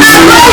Thank you.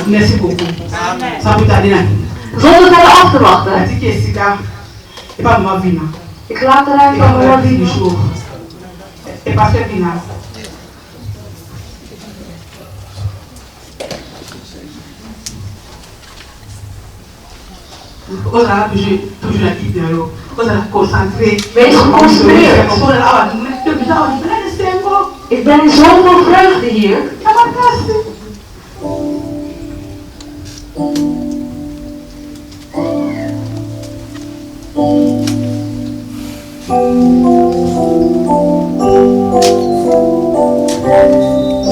Merci beaucoup. Zonder verder af te wachten. Ik laat de ruimte aan mijn liefde. Wees geconcentreerd. Ik ben in zoveel vreugde hier.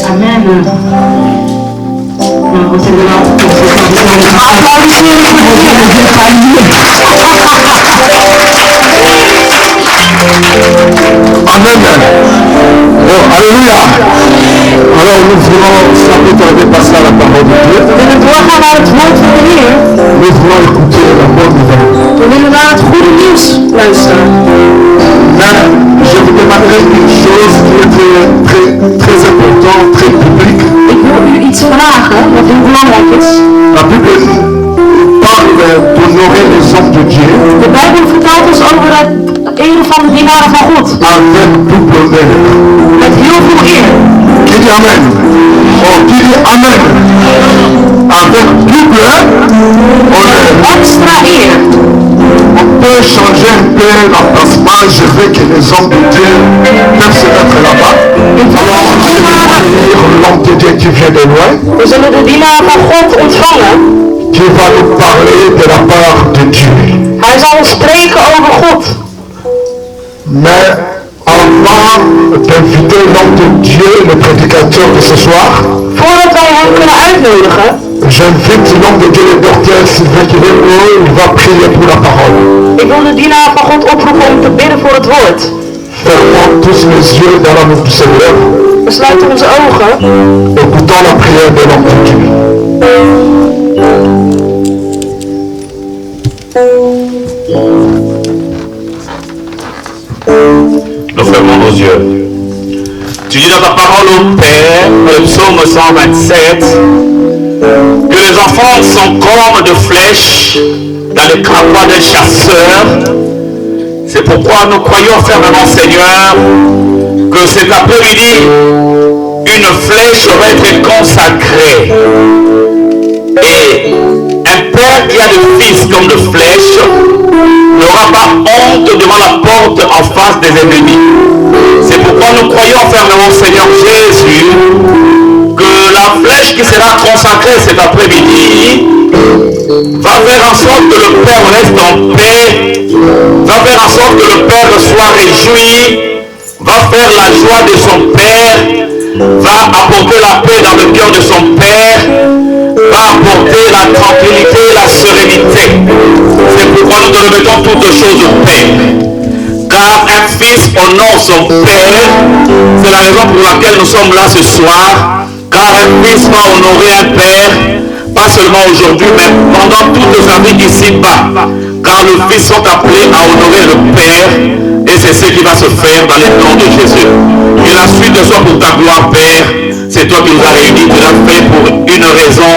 Amen. Você verá que você Amen. Oh, alléluia. Alors nous voulons s'apprêter à passer à la parole de Dieu. Nous voulons écouter la bonne nouvelle. Mais je vous demanderai une chose qui est très importante, très publique. Ik wil u iets vragen wat heel belangrijk is. La Bible parle d'honorer les hommes de Dieu. De Bijbel vertelt ons over het eren van de dienaren van God. Avec double honneur. Met heel veel eer. Qui dit amen? Oh, qui dit amen? Avec double honneur. Extra eer. On peut changer un peu l'emplacement. Je veux que les hommes de Dieu peuvent se mettre là-bas. Alors, l'homme de Dieu qui vient de loin. We zullen de dienaar van God ontvangen. Qui va nous parler de la part de Dieu. Hij zal ons spreken over God. Mais avant d'inviter l'homme de Dieu, le prédicateur de ce soir, Voordat wij hem kunnen uitnodigen, j'invite l'homme de Dieu, le docteur Sylvain Kiremo, il va prier pour la parole. ik wil de dienaar van God oproepen om te bidden voor het woord. Fermons tous les yeux dans l'amour du Seigneur. We sluiten onze ogen. Écoutons la prière de l'homme de Dieu. Nous fermons nos yeux. Tu dis dans ta parole au Père, le psaume 127, que les enfants sont comme de flèches dans le crapauds d'un chasseur. C'est pourquoi nous croyons fermement, Seigneur, que cet après-midi, une flèche va être consacrée. Et un père qui a des fils comme de flèches n'aura pas honte devant la porte en face des ennemis. C'est pourquoi nous croyons fermement, Seigneur Jésus, que la flèche qui sera consacrée cet après-midi va faire en sorte que le Père reste en paix, va faire en sorte que le Père soit réjoui, va faire la joie de son Père, va apporter la paix dans le cœur de son Père, va apporter la tranquillité et la sérénité. C'est pourquoi nous te remettons toutes choses au Père. Car un fils honore son Père, c'est la raison pour laquelle nous sommes là ce soir. Car un fils va honorer un Père, pas seulement aujourd'hui, mais pendant toute sa vie ici-bas. Car le fils sont appelés à honorer le Père, et c'est ce qui va se faire dans le nom de Jésus. Et la suite de soit pour ta gloire, Père. C'est toi qui nous as réunis, tu l'as fait pour une raison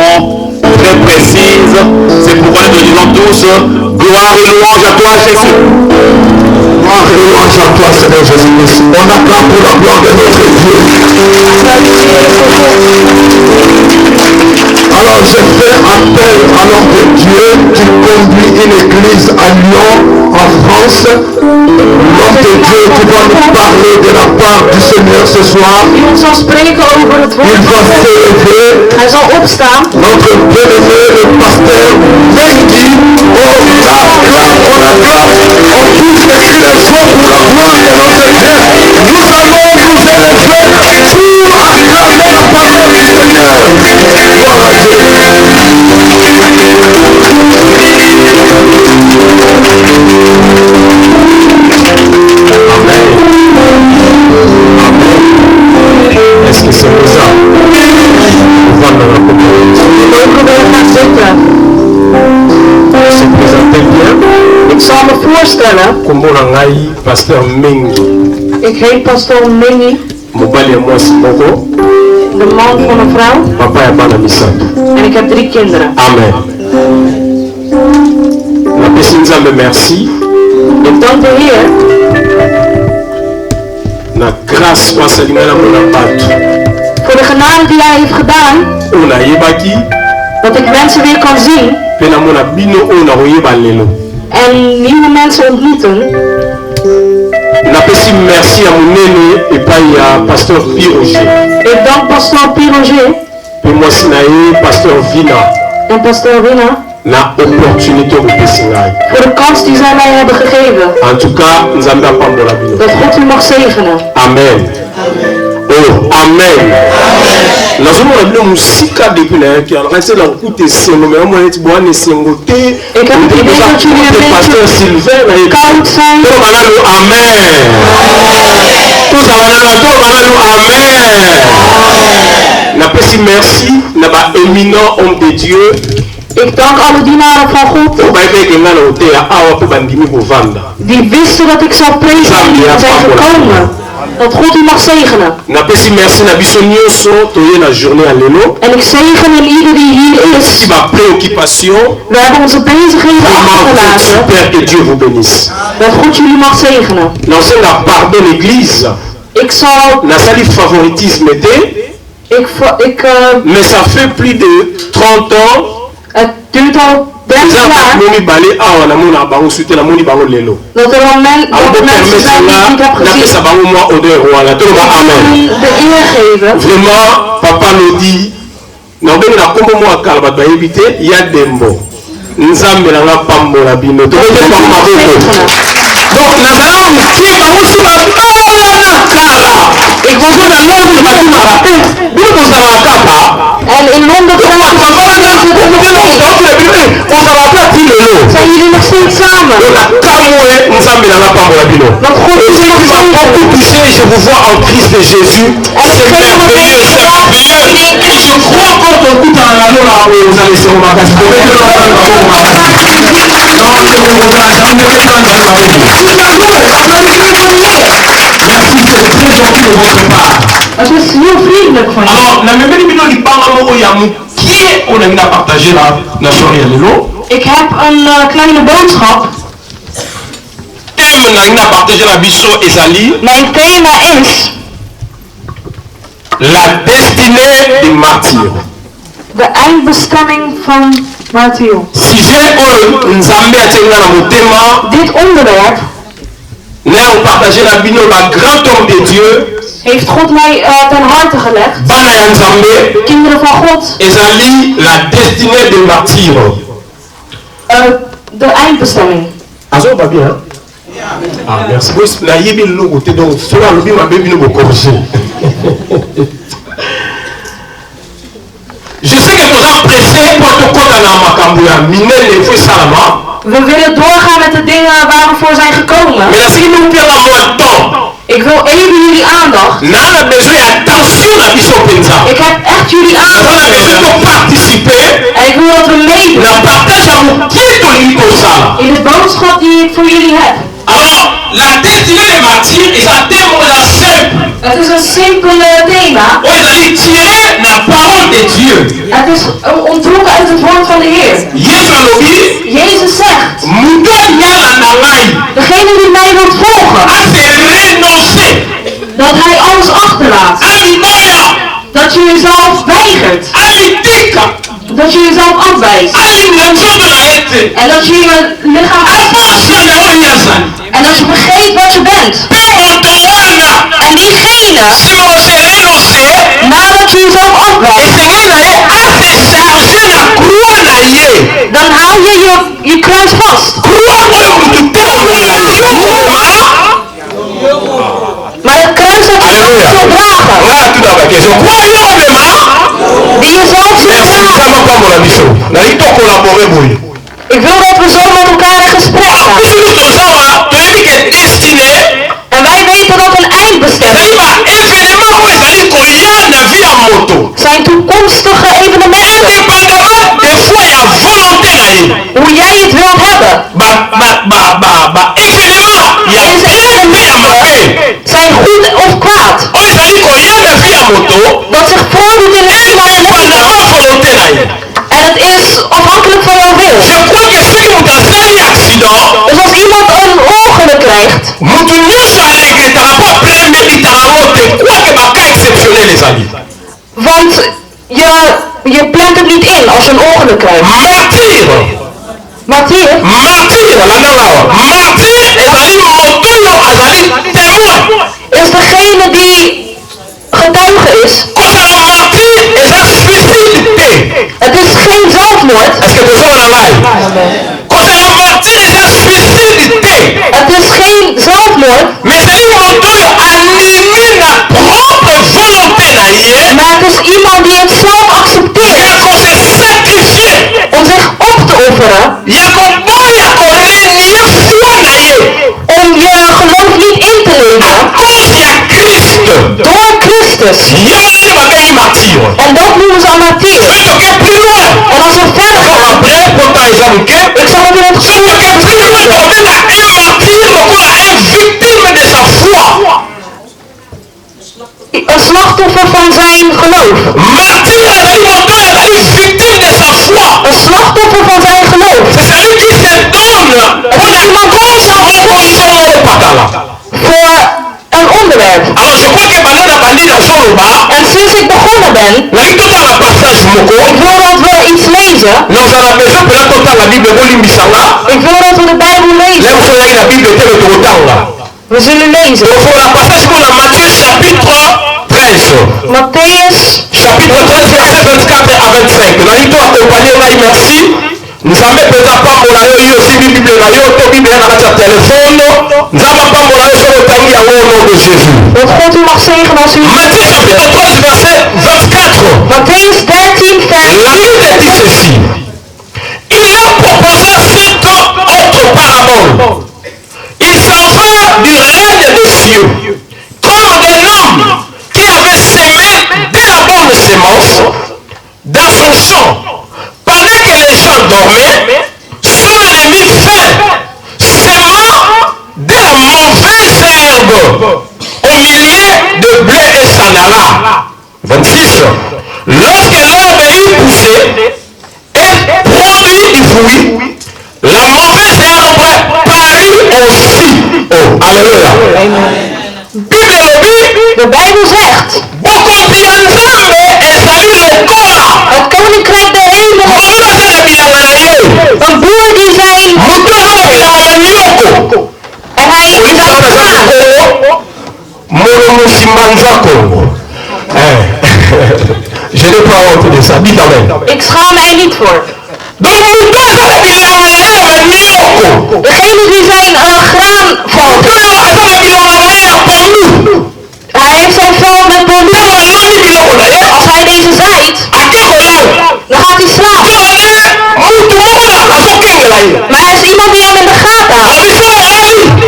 très précise. C'est pourquoi nous te disons tous, gloire et louange à toi, Jésus. Gloire et louange à toi, Seigneur Jésus-Christ. On acclame pour la gloire de notre Dieu. Alors je fais appel à l'homme de Dieu qui conduit une église à Lyon, en France. L'homme de Dieu qui va nous parler de la part du Seigneur ce soir. Iemand zal spreken over het woord. Il va se lever. Hij zal opstaan. Notre bien-aimé, le pasteur Mendy, on acclame, on pousse les cris de joie pour la gloire de notre Dieu. Nous allons nous élever pour acclamer la parole du Seigneur. vertellen. Komona ngai pasteur Mengi. Ik heet Pastor Mengi, Mobali ya mwasi moko. de man van een vrouw. Papa ya bana misato. En ik heb 3 kinderen. Amen. Napesi Nzambe merci. Ik dank de Heer Na grâce kwa salingana mona bato. voor de genade die Hij heeft gedaan. Ona yebaki. Dat ik mensen weer kan zien. Pe na mona bino ona koyeba lelo. En nieuwe mensen ontmoeten. Napesi merci ya monene epai ya pasteur Piroger. Ik dank Pastor Piroger Pe mwasi na ye pasteur Vina. en Pastor Wina Na opportunité kopesi ngai. voor de kans die zij mij hebben gegeven. En tout cas, Nzambe apambola bino. Dat God u mag zegenen. Amen. Oh, amen. Nazomona bino musika depuis na yaki alors c'est la route esengo mais moi eti boane esengo te. Ik heb het idee dat jullie een pasteur beetje Sylvain na yeki. koud zijn. To banalo amen. To banalo amen. Na pesi merci na ba éminent homme de Dieu. Ik dank alle dienaren van God die wisten dat ik zou prediken en zijn gekomen. Dat God u mag zegenen. En ik zegen in ieder die hier is. We hebben onze bezigheden achtergelaten. Dat God jullie mag zegenen. Ik zal... Mais ça fait plus de 30 ans. Het duurt al 30 jaar dat er al mensen zijn die ik niet heb gezien. De eer geven. Vraiment, papa nous dit, nous avons Nzambe na pambola bino to ko maboko donc nazala mutie bangusi babala na kala ekoko na Londres batumara bino kozala kapa en in Londen zijn jullie nog steeds samen kamwe Nzambe na pambola bino want God is nog beaucoup touché je vous vois en Christ de Jésus c'est merveilleux je crois qu'on écoute en la loi aux allez sur ma case Het is heel vriendelijk van je. Ik heb een kleine boodschap. Mijn thema is la destinée du martyr. De eindbestemming van martyr. Dit onderwerp heeft God mij ten harte gelegd. Kinderen van God. La destinée du martyr. De eindbestemming. Azo va bien. Ah, merci. Na yebi logo te donc cela lobi ma baby no corriger. Je sais que vous êtes pressés pour te connaître dans Makambuya. Minel il faut salama. We willen doorgaan met de dingen waar we voor zijn gekomen. Mais si nous perdons moins de temps. Ik wil even jullie aandacht. Nana besoin attention à Bisopenza. Ik heb echt jullie aandacht. On a besoin de participer. En ik wil dat we meedoen. La partage à mon in de boodschap die ik voor jullie heb. Alors, la destinée des martyrs est un thème simple. Het is een simpel thema. On est tiré la parole de Dieu. Het is ontrokken uit het woord van de Heer. Jezus zegt. Degene die mij wilt volgen. Dat hij alles achterlaat. Dat je jezelf weigert. Dat je jezelf afwijst. En dat je je lichaam afwijst. En dat je vergeet wat je bent. En diegene, nadat je jezelf afwijst, dan hou je je kruis vast. Maar het kruis dat je zelf zal dragen. Die je zelf zult dragen. Ik wil dat we zo met elkaar in gesprek gaan. En wij weten dat een eindbestemming zijn toekomstige evenementen. Hoe jij het wilt hebben. je plant het niet in als je een ongeluk krijgt. Martyr. Martyr? Martyr, martyr ezali motoyo azali témoin. Is degene die getuige is. Kozala martyr eza suicide te. Het is geen zelfmoord. Est-ce que tozo wana ngai? Kozala martyr eza suicide te. Het is geen zelfmoord. Mais ezali motoyo animi na propre volonté na ye. Maar het is iemand die het zelf accepteert. Ya kose sacrifier. Om zich op te offeren. Ya koboya korenia foi na ye. Om je geloof niet in te leveren. À cause ya Christ. Door Christus. Yango babengi martyr. En dat noemen ze een martyr. Soki toke plus loin. En als we verder gaan. Après, pourtant eza moke. Ik zal het in het Soki toke plus loin, tobenga un martyr lokola un victime de sa foi. Een slachtoffer van zijn geloof. Martyr ezali moto ezali victime de sa foi. Een slachtoffer van zijn geloof. C'est celui qui se donne pour la proposition patala. Voor een onderwerp. Alors je crois que banana bandi na zoloba. En sinds ik begonnen ben. Nali totala passage moko. Ik wil dat we iets lezen. Nozala besoin pela totala Bible bolimbisanga. Ik wil dat we de Bijbel lezen. Lève so yaki na Bible tele tokotanga. We zullen lezen. Pour la passage pour la Matthieu chapitre 13. Matthäus Chapitre 13 verset 24 à 25. Nali to accompagner ngai merci. Nzambe peza pambola yo yo osimbi Bible na yo to Bible na kati ya telephone. Nzambe pambola yo soki otangi yango au nom de Jésus. Dat God u mag zegenen als u... Matthieu chapitre 13 verset 24. Matthäus 13 vers... La Bible dit ceci. Il leur proposa 5 autres paraboles. Il s'en va du règne des cieux, comme d'un homme qui avait semé de la bonne sémence dans son champ. Pendant que les gens dormaient, son ennemi vint, semant de la mauvaise herbe au milieu de blé et s'en alla. 26. Lorsque l'herbe eut poussé et produit du fruit, la mauvaise herbe parut aussi. Oh, alléluia. Bible lobi. De Bijbel zegt. Bokonzi ya Nzambe ezali lokola. Het koninkrijk der hemel. Moto aza na bilanga na ye. Een boer die zijn... Moto aza na bilanga na nyoko. En hij is Polisi aan wana het aza gaan. Kongo. Mono mosimba nza Kongo. Je n'ai pas honte de ça. Dites amen. Ik schaam mij niet voor. Donc moto aza na bilanga na ye ya nyoko. Degene die zijn graan valt. Moto aza na bilanga na ye ya pondu. Hij heeft zijn veld met pompen. Als hij deze zaait, dan gaat hij slapen. Maar er is iemand die hem in de gaten houdt.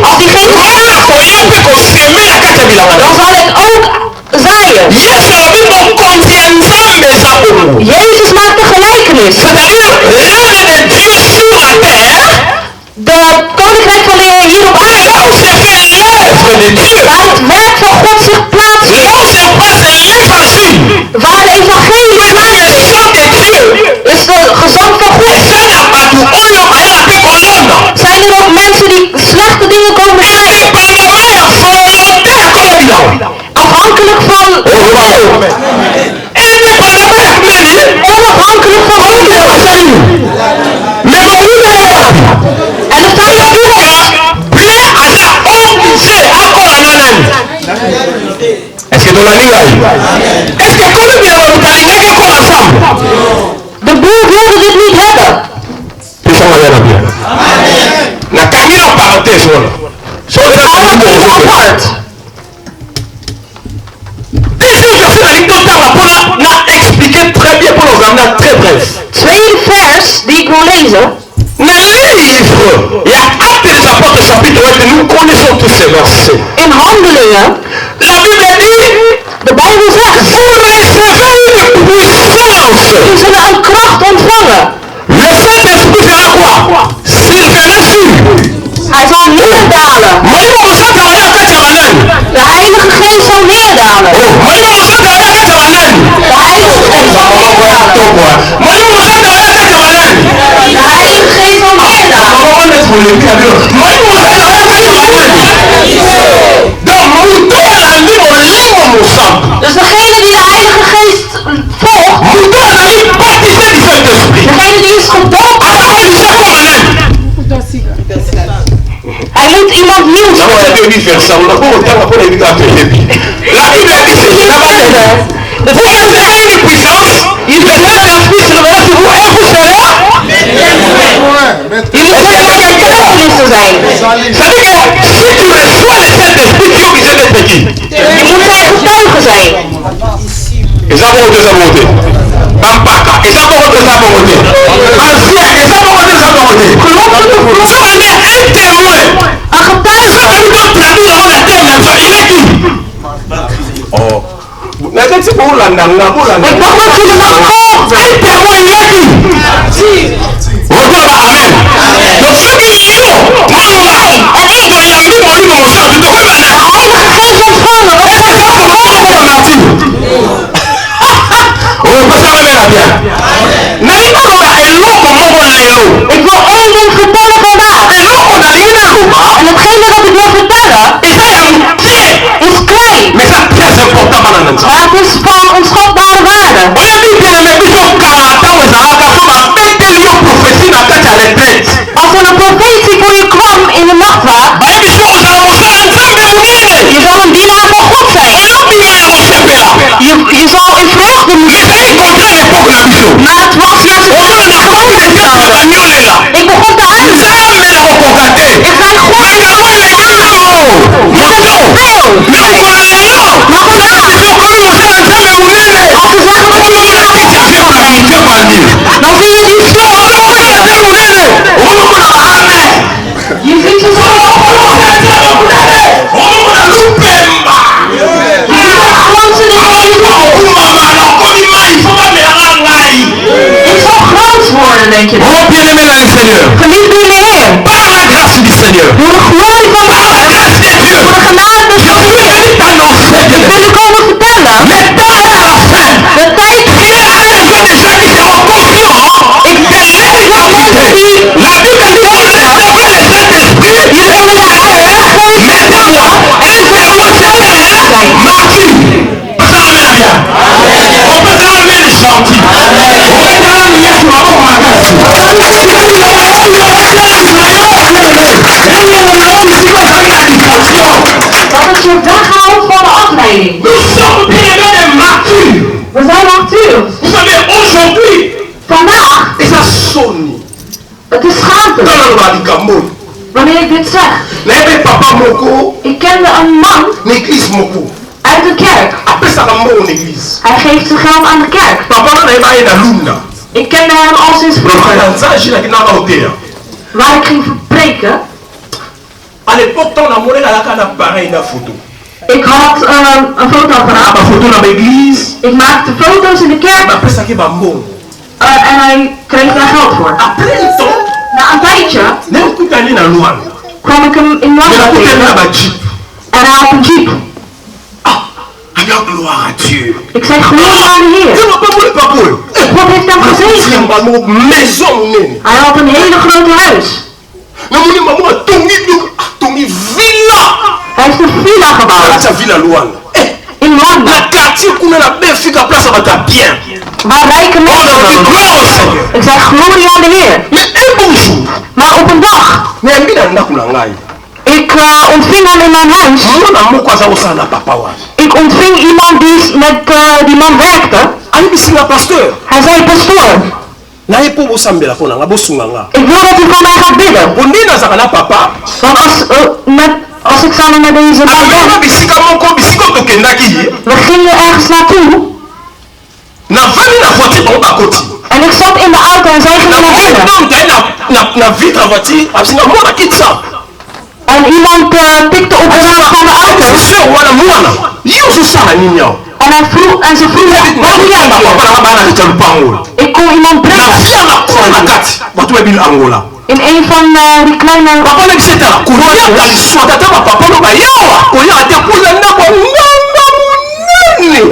Als die geen gaten dan zal ik ook zaaien. Jezus maakt de gelijkenis. De koninkrijk van de Heer hier op aarde. Waar het werk van God zich plaatsvindt. Waar de evangelie plaatsvindt. Is de gezang van God. Zijn er ook mensen die slechte dingen komen zeggen? Afhankelijk van onafhankelijk van en de staat er Est-ce que dans la ligne est-ce que comme bien on t'a dit que quoi ensemble? de boer wilde dit niet hebben. Puis ça va bien. Na kangi en parenthèse voilà. So Alle even apart. Deuxième verset la ligne d'Otara pour na expliquer très bien pour nous amener très bref. Tweede vers die ik wil lezen. Na livre, il y a Actes des Apôtres chapitre 8, nous connaissons tous ces versets. In Handelingen, La Bible dit, de Bijbel zegt, vous recevez une puissance. jullie zullen een kracht ontvangen. Le Saint-Esprit fera quoi? S'il venait sur. Hij zal neerdalen. Mwalimu msaka wa yakati ya manani. De Heilige Geest zal neerdalen. Mwalimu msaka wa yakati ya manani. De Heilige Geest zal neerdalen. Mwalimu msaka wa yakati ya manani. De Heilige Geest zal neerdalen. Mwalimu msaka wa yakati ya manani. Donc mutu alandi molimo musantu. Dus degene die de Heilige Geest volgt, Mutu Dieu dit faire ça. On n'a pas autant pour les gars. La Bible dit ceci. Vous recevrez une puissance. Il viendra de l'Esprit sur vous et vous serez. Jullie zullen mijn getuigenissen zijn. C'est-à-dire que si tu reçois le Saint-Esprit, tu es obligé d'être qui? Je moet zijn getuige zijn. Et ça va au deux abordés. Bampaka. Et ça va au deux abordés. Ancien. Et ça va au deux abordés. Ça va être un témoin. Een getuige. Ça va nous traduire dans la terre. Il est qui? Oh. Mais c'est pour l'andanga. Ik dacht dat jullie me volgden. Un témoin, il est qui? Regarde, amen. Donc ceux qui sont, Hij en ik. il y a mis mon livre, mon sang, tu te remets là. Heilige Geest ontvangen. Wat is dat voor On peut ça remettre bien. Mais il faut qu'on ait l'eau comme on a l'eau. Ik wil één ding vertellen vandaag. Et l'eau qu'on a l'eau, En hetgene dat ik wil vertellen et ça y a un pied. is klein. Mais ça très important pendant ça. Maar het is van onschatbare waarde. On a dit bien aimé, il faut 40 ans, ça a fait ma bête lieu prophétie dans la retraite. Als er een profetie voor je kwam in de nachtwacht, Mais il faut que ça vous soit un temps de mourir. je zal een dienaar van God zijn. Et l'eau bien à mon chef là. Je zal in vreugde moeten Mais zijn. c'est contraire l'époque là, bisous. Maar het was juist On het a grote des gens hetzelfde. qui sont là. Ik begon te huilen. Ça mais là au cocaté. Ik zei, God, Mais je là bent les veel. Mais Je bent veel. mais on va aller là. Maar vandaag, Il faut que nous fassions un temps de mourir. als ze zeggen dat je dienaar van God Viens zal zijn, pas dire. dan zie je die On va faire un temps de mourir. On va faire amen. Je ziet ze zo opgelopen. Grootste dingen in je Ik zal groot worden, denk je. Oh bien-aimé dans le Seigneur, Geliefde in de Heer. par la grâce du Seigneur, Door de glorie van par la God. grâce de Dieu, Door de genade van je God. suis venu t'annoncer Ik que wil u komen vertellen. le temps est à la fin. De tijd Il y a des gens qui seront conscients de l'inégalité. La Bible dit qu'on recevra le Saint-Esprit. jullie zullen de Heilige Geest Mettez-moi, et vous serez menti. Ça amène à bien. On peut ça amener les gentils. On peut ça amener les Dat het je weghoudt van de afleiding. Nous sommes bien des martyrs. We zijn martyrs. Vous savez, aujourd'hui, Vandaag, et ça sonne. het is schaamte Dans le Vatican, wanneer ik dit zeg. n'avez papa moko, Ik kende een man l'église moko. uit de kerk. Après ça, on en église. Hij geeft zijn geld aan de kerk. Papa n'a pas une alumna. Ik kende hem al sinds Le vroeger. frère Anzage, il a dit non, non, Waar ik ging preken. à l'époque, on a montré la appareil de photo. Ik had een fotoapparaat. Ma photo dans l'église. Ik maakte foto's in de kerk. Après ça, qui va bon. En hij kreeg daar geld voor. Après le temps, Na een tijdje même tout allé dans loin. kwam ik hem in Il a London tout allé tegen. dans la jeep. En hij had een jeep. Ah, alors gloire à Dieu. Ik zei glorie aan de Je Heer. ne pas pour le papoul. God heeft hem gezegend. Maison, nene. Hij had een hele grote huis. Non, mon maman, Tongi villa. Hij heeft een villa Voilà, gebouwd ça villa loin. in Londen. La quartier qu'on a la belle fille à place, ça va être bien. Waar rijke On mensen a dit wonen. gloire au Seigneur. Ik zei glorie aan de Heer. Mais un bon jour, Maar op een dag, mais un bien dans la langue. ik ontving hem in mijn huis. Mon amour, quoi ça, ça n'a pas power. Ik ontving iemand die met die man werkte. Allez, c'est la pasteur. Hij zei, pastoor, Na epo bo sambela ko nga bo sunganga. ik wil dat u voor mij gaat bidden. Ondina zakala papa. Want als ik samen met deze man Alona ben, bisika moko bisiko tokendaki. we gingen ergens naartoe. Na vani na voiture ba bakoti. En ik zat in de auto en zij gingen naar binnen. Non, t'as na vitre voiture, absina mona kitsa. En iemand tikte op de raam van de auto. Sio wana mwana. Yo so sala ninyo. En ze vroeg, wat doe jij hier? Ik kon iemand brengen. Watu webi Angola. In een van die kleine... Papa ne biseta kuria kali swata ta papa no ba yawa. Kuria ate kula na ko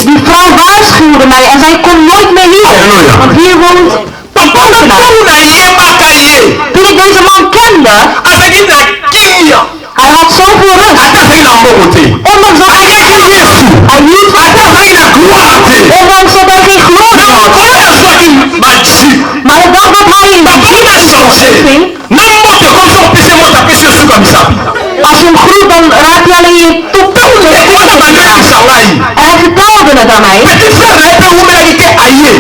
Die vrouw waarschuwde mij en zij kon nooit meer hier. Halleluja. Want hier woont een ambtenaar. Toen ik deze man kende, hij had zoveel rust. Ondanks dat hij geen Jezus. Hij hield van God. Ondanks dat hij geen glorie had. Maar de dag dat hij in de jeep ging, als je hem groet, dan dan raakt hij alleen je totaal de Et il m'a dit à Shanghai. En hij vertelde het aan mij. Petit frère là, il peut vous mettre aïe.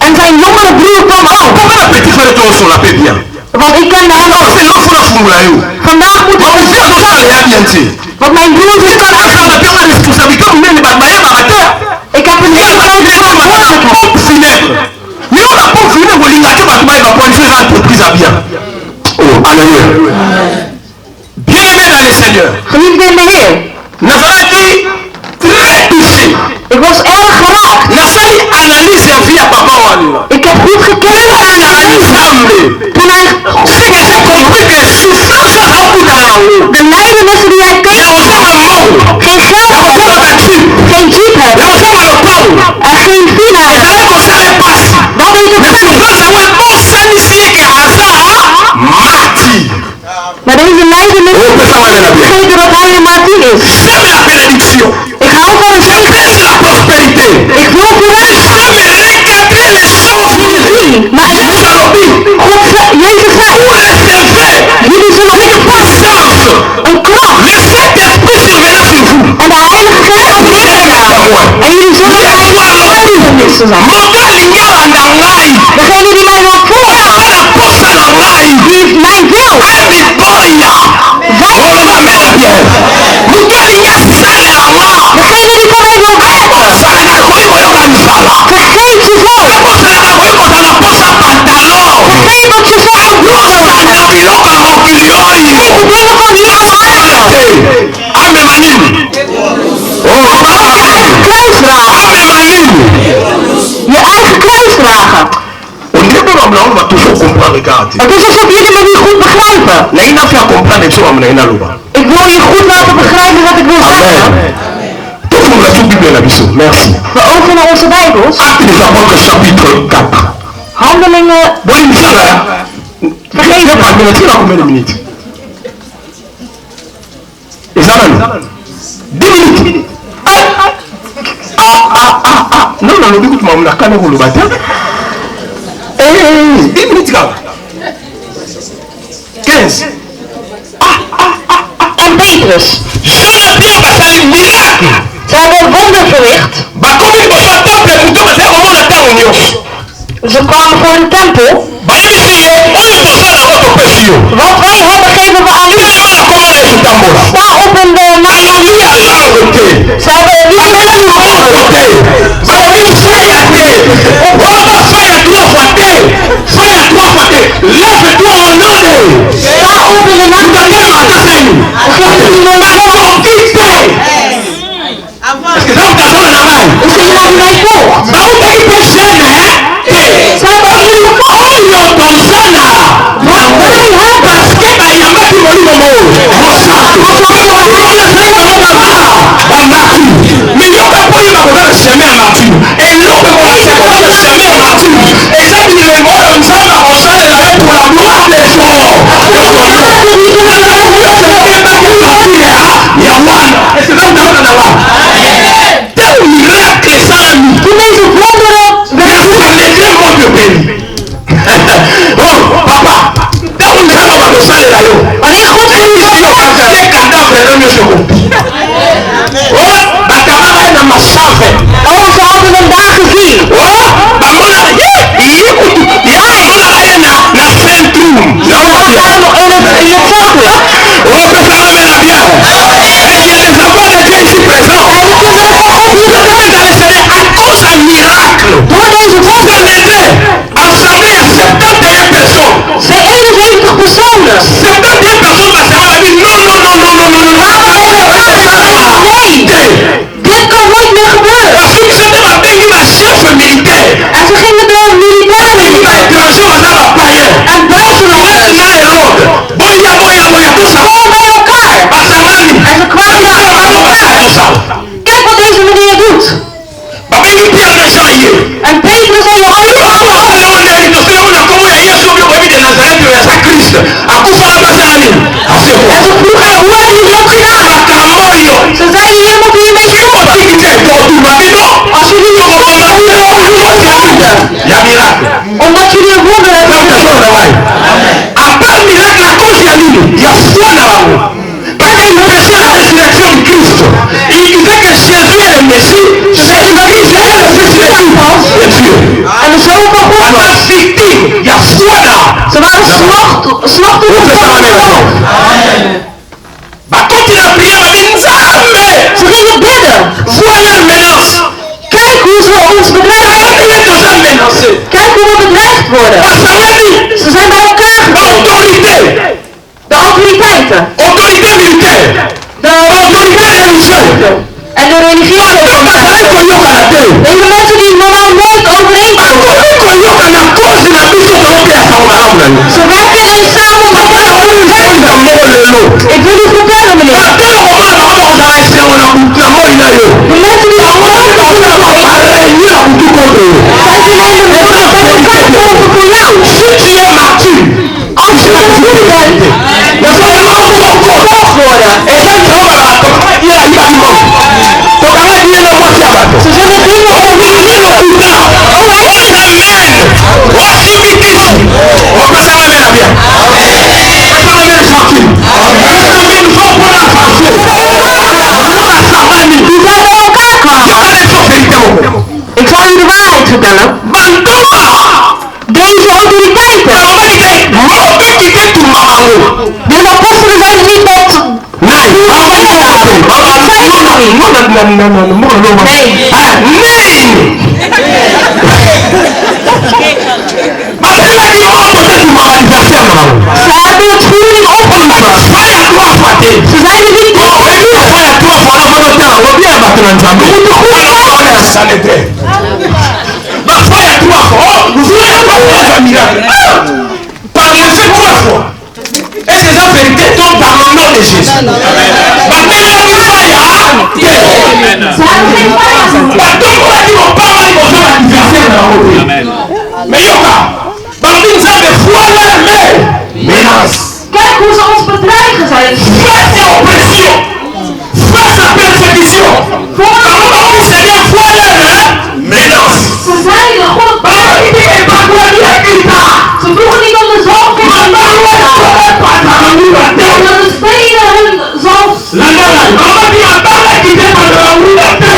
En zijn jongere broer kwam ook. Pourquoi le petit frère toi on l'appelle bien? Want ik kende hem ook. C'est l'autre la fumula yo. Vandaag moet ik Mon frère ça les a bien dit. Want mijn broer C'est quand on fait la responsabilité on met les bagailles à terre. Ik heb een hele grote verantwoordelijkheid. Funèbre. Mais on a pas funèbre l'ingati va tomber va prendre une entreprise à bien. Oh, alléluia. Bien-aimé dans le Seigneur. Geliefde in de Heer. Nazareti très touché. Ik was erg geraakt. Nasali analyse ya vie ya papa wani. Ik heb goed gekeken naar Il a zijn ensemble. Toen hij C'est que j'ai compris que souffrance a beaucoup dans la rue. de lijdenissen die hij Il y a kreeg, aussi un mot. geen Il y geld a aussi hebben, un type. geen jeep Il y a hebben, aussi un monopole. geen villa Et hebben. d'ailleurs, on s'est passé. Dat is het Mais feit. souffrance a un mot signifié que hasard martyr. Maar deze lijdenis Oh, ça va bien. betekent dat hij een martier is. J'aime la bénédiction. Ik hou van de zegen. J'aime la prospérité. Ik wil vooruit. J'aime recadrer les choses de vie. Maar ik Jésus a dit, God, Jezus zei, pour les élevés, jullie zullen une puissance, een kracht le Saint-Esprit surveillant sur vous. en de Heilige Geest op jullie zijn. En jullie zullen mijn getuigenissen zijn. Moto alignant en ngai. Degene die mij wil volgen, Ala posa na ngai. die mij wil, Ani boya. Oh, ma mère bien. Moto alignant sale na nga. degene die van mij wil werken, Posa na koi koyo na misala. vergeet je volk. Posa na koi koyo na posa pantalon. Vergeet wat je zegt op Posa bloed. na biloko ya mokili oyo. De dingen van deze aarde. Ame manini. Oh, papa manini. Kruis dragen. Ame manini. Je eigen kruis dragen. On dit que on va toujours comprendre, regarde. Het is alsof jullie me niet goed begrijpen. Na ina faire comprendre que on na luba. Ik wil je goed laten begrijpen wat ik wil zeggen. Amen. Tout le monde a tout Bible la biso. Merci. We openen onze Bijbels. Actes des Apôtres chapitre 4. Handelingen. Bon, il dit ça. Vergeet Pas het. minutes, il a combien de minutes? Et ça même 10 minutes. Non, non, non, écoute-moi, on a quand même le matin. 10 minutes, gars. 15. En Petrus. Jean a bien passé un miracle. Ze hebben wonder verricht. Bah, comme il va pas temple, pour toi, c'est vraiment la terre union. Ze kwamen voor de tempel. Bah, il dit, on est pour ça dans votre pression. Wat wij hebben geven we aan Il u. a mal à comment les tambours. Sta op in de naam van Il a Jezus. l'arrêté. Ze hebben niet Côté. Bah, il fait à terre. On va pas faire à trois fois terre. Faire à trois fois terre. Lève-toi en ordre. sta op in de naam van Daniel Jezus. Matassin. Degene die mij volgt. Est-ce que ça vous donne la main? Is er iemand die mij volgt? Bah, vous payez pour chaîne, hein? Ze hebben jullie gevolgd. Oh, yo, ton sana. Maar wij hebben. Parce que, bah, il y a pas qui m'a dit mon mot. Mon sac. Mais il y a pas pour lui, ma chemin à Martin. Et l'autre, moi, c'est pour le chemin à Martin. Et ça, il est mort, on s'en va, on s'en va pour la gloire des morts. Il y a one. Est-ce que ça vous donne la one? Tel miracle, ça, ami. Toen deze wonderen werden Vous parlez très bon de pays. Oh, papa. Tel miracle, on va te saler là-haut. wanneer God Et ging ici, on va faire cadavre, et on se copie. Oh, bakamara na masave. Oh, ze hadden hem daar gezien. Oh, bamona ye mona aye na centrum. Ze waren daar nog in het tempel. Oh, que ça va bien bien. Et il y a les enfants de Dieu ici présents. En de kinderen van God hier Dans zijn. le Seigneur, à cause d'un miracle, Door deze vous wonderen connaissez, assemblée à 71 personnes. zijn 71 personen. 71 personnes, parce qu'on a dit non, non, non, non, non, non, non, Nee, dit kan nooit meer gebeuren. parce que c'était ma belle, ma chef militaire. En ze gingen de militairen Il in. m'a étranger, on a païen. En buitenlanders. Il y a Hérode. Boya, boya, boya, tout ça. Gewoon bij elkaar. Basamani. En ze kwamen daar bij elkaar. Kijk wat deze meneer doet. Baba, il y a un agent hier. En Petrus en Johannes kwamen ook. En ze vroegen hem, hoe hebben jullie dat gedaan? Ze zeiden, hier moeten jullie mee stoppen. Als jullie niet stoppen, hoe mogen jullie ook stoppen? Omdat jullie een wonder hebben gedaan. Après miracle, à cause de la lune, il y a foi dans l'amour. Parce que le péché a On fait ça la même chose. Continue à prier, Ze gingen bidden. voilà menace. Kijk hoe ze ons bedreigd. Kijk hoe we bedreigd worden. Ze zijn bij elkaar gekomen. De autoriteiten. Autorité militaire. De autorité religieuse. En de religieuze autoriteiten. Deze mensen die normaal nooit overeenkomen. Ze werken erin samen om elkaar te ondersteunen. Ik wil u vertellen, meneer. De mensen die nog nooit voor jou. Als je mature bent, dan zal je altijd vervolgd worden. Ze zullen dingen Ik zal u de waarheid vertellen. Deze autoriteiten. Deze apostelen zijn niet tot. Nee. Ze hebben het vuur opgeroepen. Ze zijn er niet voor. We moeten goed kijken. Par le fait 3 fois. Et ces vérités tombent dans le nom de Jésus. Kijk hoe ze ons bedreigen zijn. Face à oppression. Face à persécution. Ze zeiden God. Ze vroegen niet om de zalf van de omdat de stenen hun zalf. Ze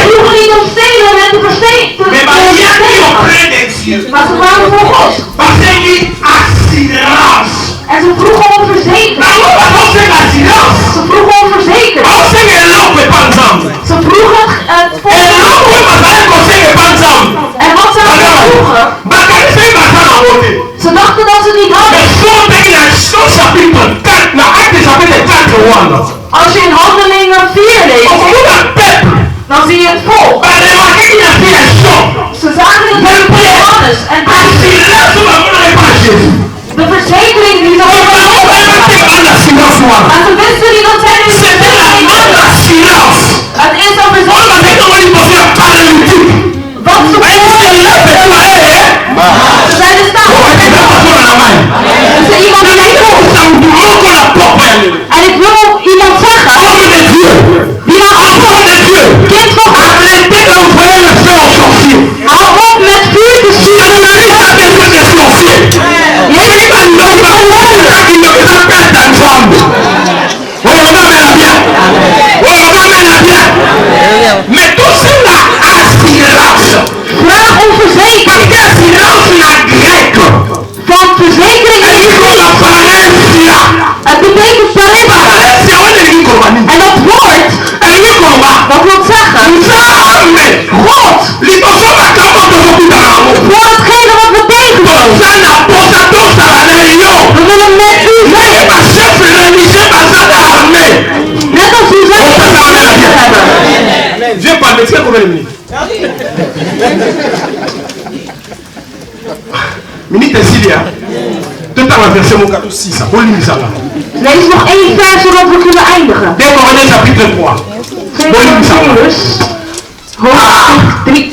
vroegen niet om stenen en te versteken. Maar ze waren voor God. En ze vroegen om verzekering. Ze vroegen om verzekering. Ze vroegen het voor. En wat ze vroegen. Ze dachten dat ze niet hadden. Als je in Handelingen 4 leest, dan zie je het volk. Ze zagen het volk van Johannes en de verzekering die ze hadden. En ze wisten niet dat zij deze verzekering hadden. Het is een verzekering. Wat ze ze zijn de staat. Er is iemand die mij komt. En ik wil iemand zeggen. Die mag kind van God. Hou op met vuur te sturen. Vraag om verzekering. Van verzekering. Het betekent paremba. En dat woord. Dat wil zeggen. God. Voor hetgene wat we tegenkomen. We willen met u zijn. Net als u zelf hebben. Viens pas, mais combien de minutes? Minute Syria. Tout à l'heure, verset 6. Lees nog 1 vers zodat we kunnen eindigen. 2 Corinthiens chapitre 3. 2 Corinthians, hoofdstuk 3.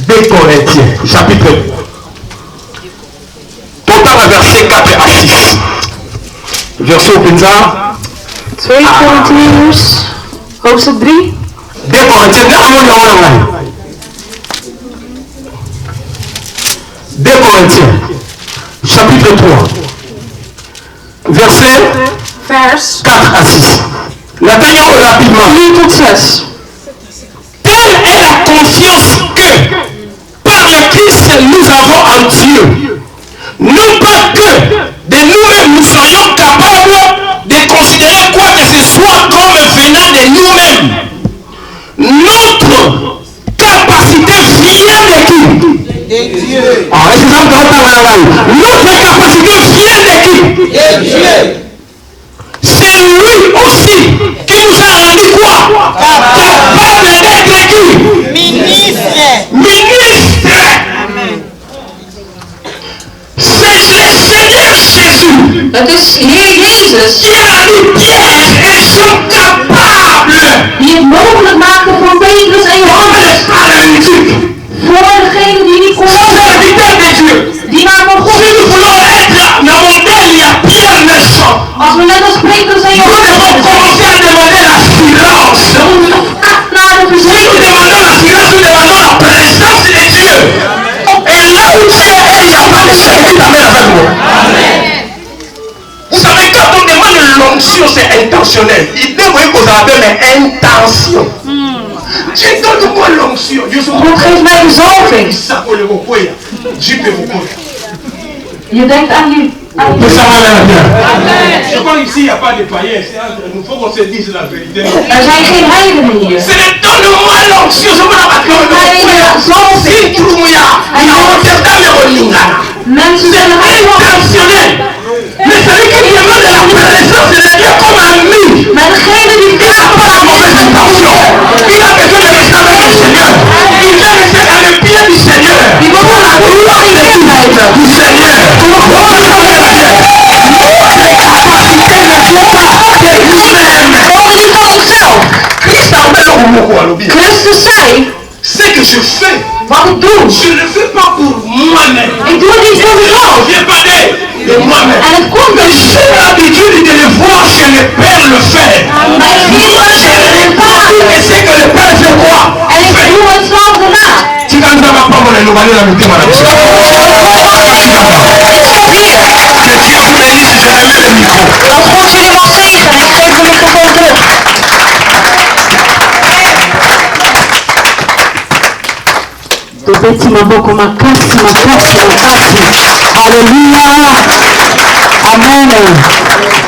2 Corinthiens chapitre 3. Tout à l'heure, verset 4 à 6. Verset au Pinza. 2 Corinthians, hoofdstuk 3. 2 Corinthiens, 2 Corinthiens, chapitre 3, verset 4 à 6. L'atteignons rapidement. 4 tot 6. Telle est la confiance que, par le Christ, nous avons en Dieu. Non pas que de nous-mêmes Notre capacité vient de qui? C'est lui aussi qui nous a rendu quoi? Capable d'être qui? Ministre. C'est le Seigneur Jésus. Dat is Heer Jezus. Qui a dit Pierre et sont capables. Die het mogelijk maakte voor Petrus en Johannes. Voor degene die niet kon horen. Die naam van God. Als we net als Petrus en Johannes zijn. Dan moeten we echt naar de verzekering. Et là où Dieu est, il n'y a pas de service avec vous. Vous savez, quand on demande l'onction, c'est intentionnel. Il devrait que vous avez une intention. Dieu donne-moi l'onction. God geeft mij de zalving. Je denkt aan je. Je crois qu'ici, il n'y a pas de païens. Il faut qu'on se dise la vérité. Er zijn geen heidenen hier. C'est le donne-moi l'onction. Je me la Mensen zijn intentionnel. Mais celui qui demande la présence de Dieu comme ami. Maar degene die vraagt pas la mauvaise intention. Il a besoin de rester avec le Seigneur. Il veut rester dans les pieds du Seigneur. die wil voor la glorie Du Seigneur. Christus zei, ce que je fais, wat ik doe, je ne le fais pas pour moi-même. ik doe het niet voor mezelf. Je viens pas de moi-même. En het komt dus. J'ai l'habitude de le voir chez le Père le faire. Maar ik zie het bij mijn vader. Et c'est que le Père fait quoi? En ik doe hetzelfde na. Tu vas nous avoir pas mon éloigné la muté madame. Que Dieu vous bénisse, je remets le micro. Als God jullie mag zegenen, ik geef de microfoon terug. Tobeti maboko makasi. Alléluia. Amen.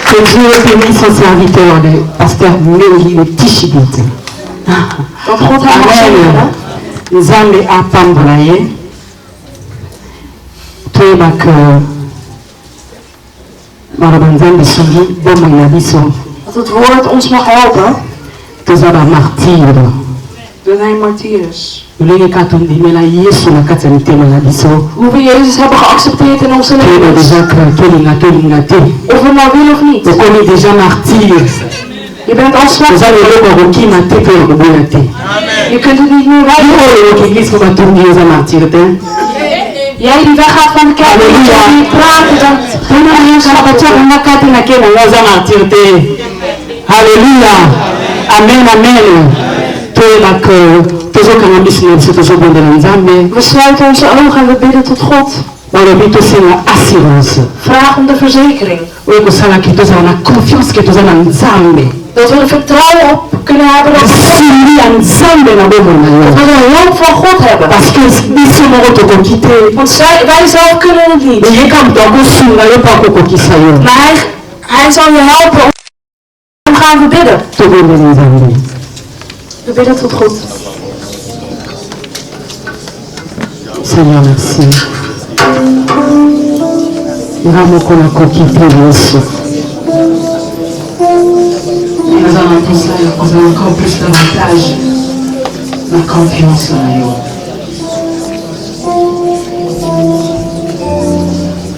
Que Dieu bénisse son serviteur, le pasteur Méli Tichibite. Amen. Nzambe apambola ye. Toyebaka maloba Nzambe soki bomoi na biso. Dat het woord ons mag helpen. Toza ba martyre. We zijn martyrs. Ndenge kaka tondimela Yesu na kati ya mitema na biso. Hoe we Jezus hebben geaccepteerd in onze Toyeba levens. deja tolinga te. Of we nou willen of niet. Tokomi deja martyre. Je bent al Toza slachtoffer. leloko akokima te mpe okoboya te. Je kunt het niet meer Yo wijden. oyo okingisi ko batongi oza martyre te. Jij die weggaat van de kerk, Halleluja. die praten, dat Tuna nyakala batiaka nga kati na ke nanga oza martyre te. Halleluja. Amen, amen. Toyebaka tozokanga mbisi na biso tozobondela Nzambe. we sluiten onze ogen en we bidden tot God. Balobi tosenga assurance. Vraag om de verzekering. Oyo kosalaki tozala na confiance ke toza na Nzambe. Dat we er vertrouwen op kunnen hebben dat Nsili ya Nzambe na bomoi na yo. we een hulp van God hebben. Parce que biso moko tokoki te. Want wij zelf kunnen het niet. Oyeka moto akosunga yo mpo akokokisa yo. Maar hij zal je helpen om gaan we bidden. Tobondela Nzambe. We bidden tot God. Seigneur, merci. Nga moko nakoki te Yesu. Nazala kosala kozala encore plus davantage na confiance na yo.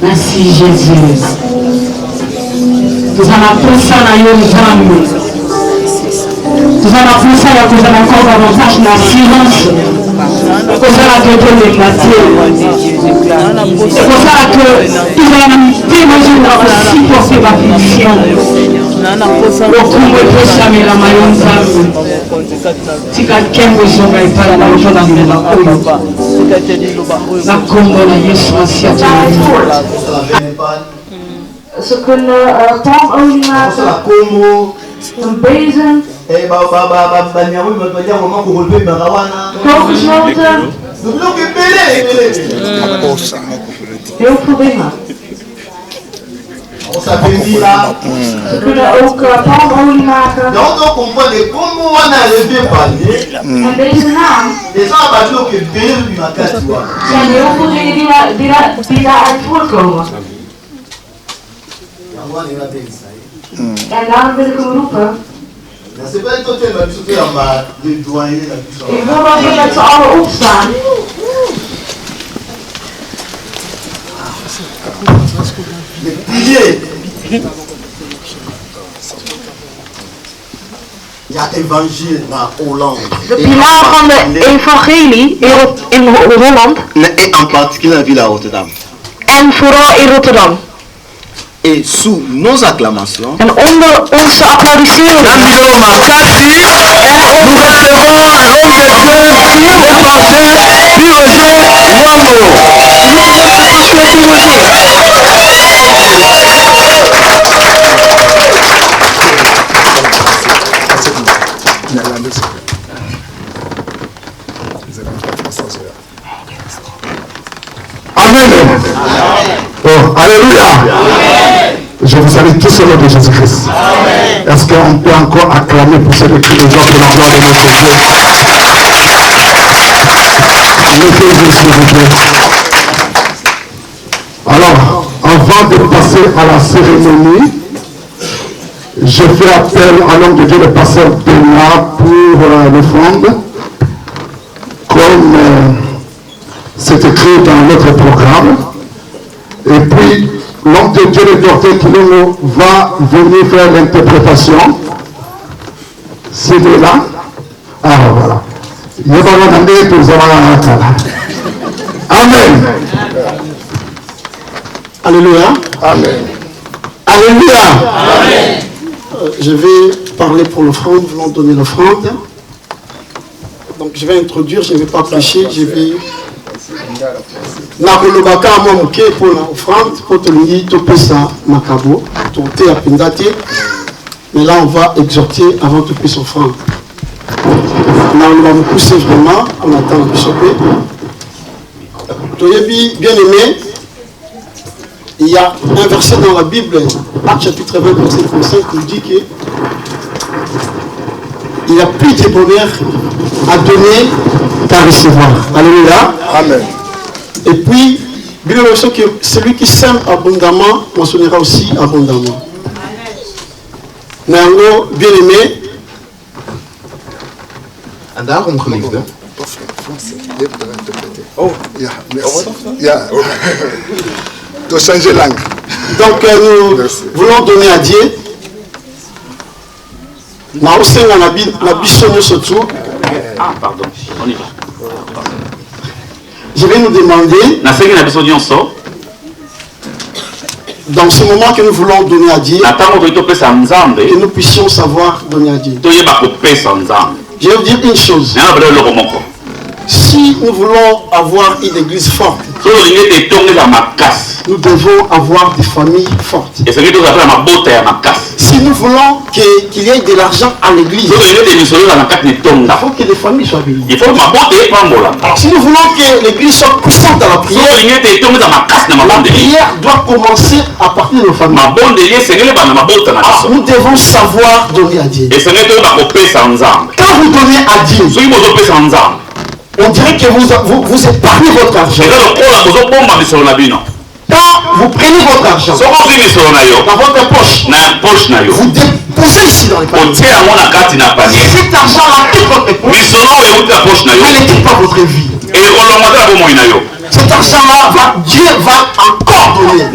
Merci Jésus. Tozala posa na yo Nzambe. Tozala posa ya kozala encore davantage na assurance. Kozala ke tolemba te. Kozala ke tozala na mitema ezonga kosupporte bafliction. Lokumu ekosamelama yo Nzambe. Tika nkembo ezonga epai na yo mpona mbela oyo. Na kombo na Yesu Masiya toyeba. Ze kunnen palmolie maken, een bezem, kokosnoten, heel veel dingen. On s'appelle là. We kunnen ook palmolie maken. Donc on comprend comment on a levé parler. En deze naam Les gens ont dit que Père lui m'a cassé. zijn heel veel dingen die daaruit voortkomen. En daarom wil ik hem roepen. C'est pas tout le monde qui a de doyen la puissance. Ik wil dat we met z'n allen opstaan. Les piliers. Il y a évangile dans Hollande. De pilaar van de evangelie in Holland. Et en particulier la ville à Rotterdam. En vooral in Rotterdam. Et sous nos acclamations, En onder onze applaudisseren. Amen. Oh, alléluia. Je vous salue tous au nom de Jésus-Christ. Est-ce qu'on peut encore acclamer pour celui qui nous offre la gloire de notre Dieu? Mettez-vous s'il vous plaît. Alors, avant de passer à la cérémonie, je fais appel à l'homme de Dieu, le pasteur Benoît, pour l'offrande. Comme c'est écrit dans notre programme. Et puis, l'homme de Dieu, le docteur Kilimo, va venir faire l'interprétation. C'est de là. Alors voilà. Amen. Alléluia. Amen. Alléluia. Amen. Je vais parler pour l'offrande, nous allons donner l'offrande. Donc je vais introduire, je ne vais pas prêcher, je vais... nakolobaka mwa moke mpona offrande po tolingi topesa makabo tote apenza te, mais là on va exhorter avant topesa offrande. Naloba mokuse vraiment on attend biso pe toyebi bien aimé. Il y a un verset dans la Bible, Acte chapitre 20 verset 35, qui dit que il n'y a plus de bonheur à donner qu'à recevoir. Alléluia. Amen. Et puis, bien sûr que celui qui sème abondamment mentionnera aussi abondamment. Mais bien aimé. Oh, yeah. De changer langue. Donc nous voulons donner à Dieu. Ah, pardon, on y va. Je vais nous demander, dans ce moment que nous voulons donner à Dieu, que nous puissions savoir donner à Dieu. Je vais vous dire une chose. Si nous voulons avoir une église forte, nous devons avoir des familles fortes. Si nous voulons qu'il y ait de l'argent à l'église, il faut que les familles soient bénies. Alors, si nous voulons que l'église soit puissante dans la prière, la prière doit commencer à partir de nos familles. Alors, nous devons savoir donner à Dieu. Quand vous donnez à Dieu, on dirait que vous épargnez votre argent. Quand vous prenez votre argent dans votre poche, vous déposez ici dans les paniers. Cet argent-là quitte votre poche, mais ne quitte pas votre vie. Cet argent-là, Dieu va encore donner.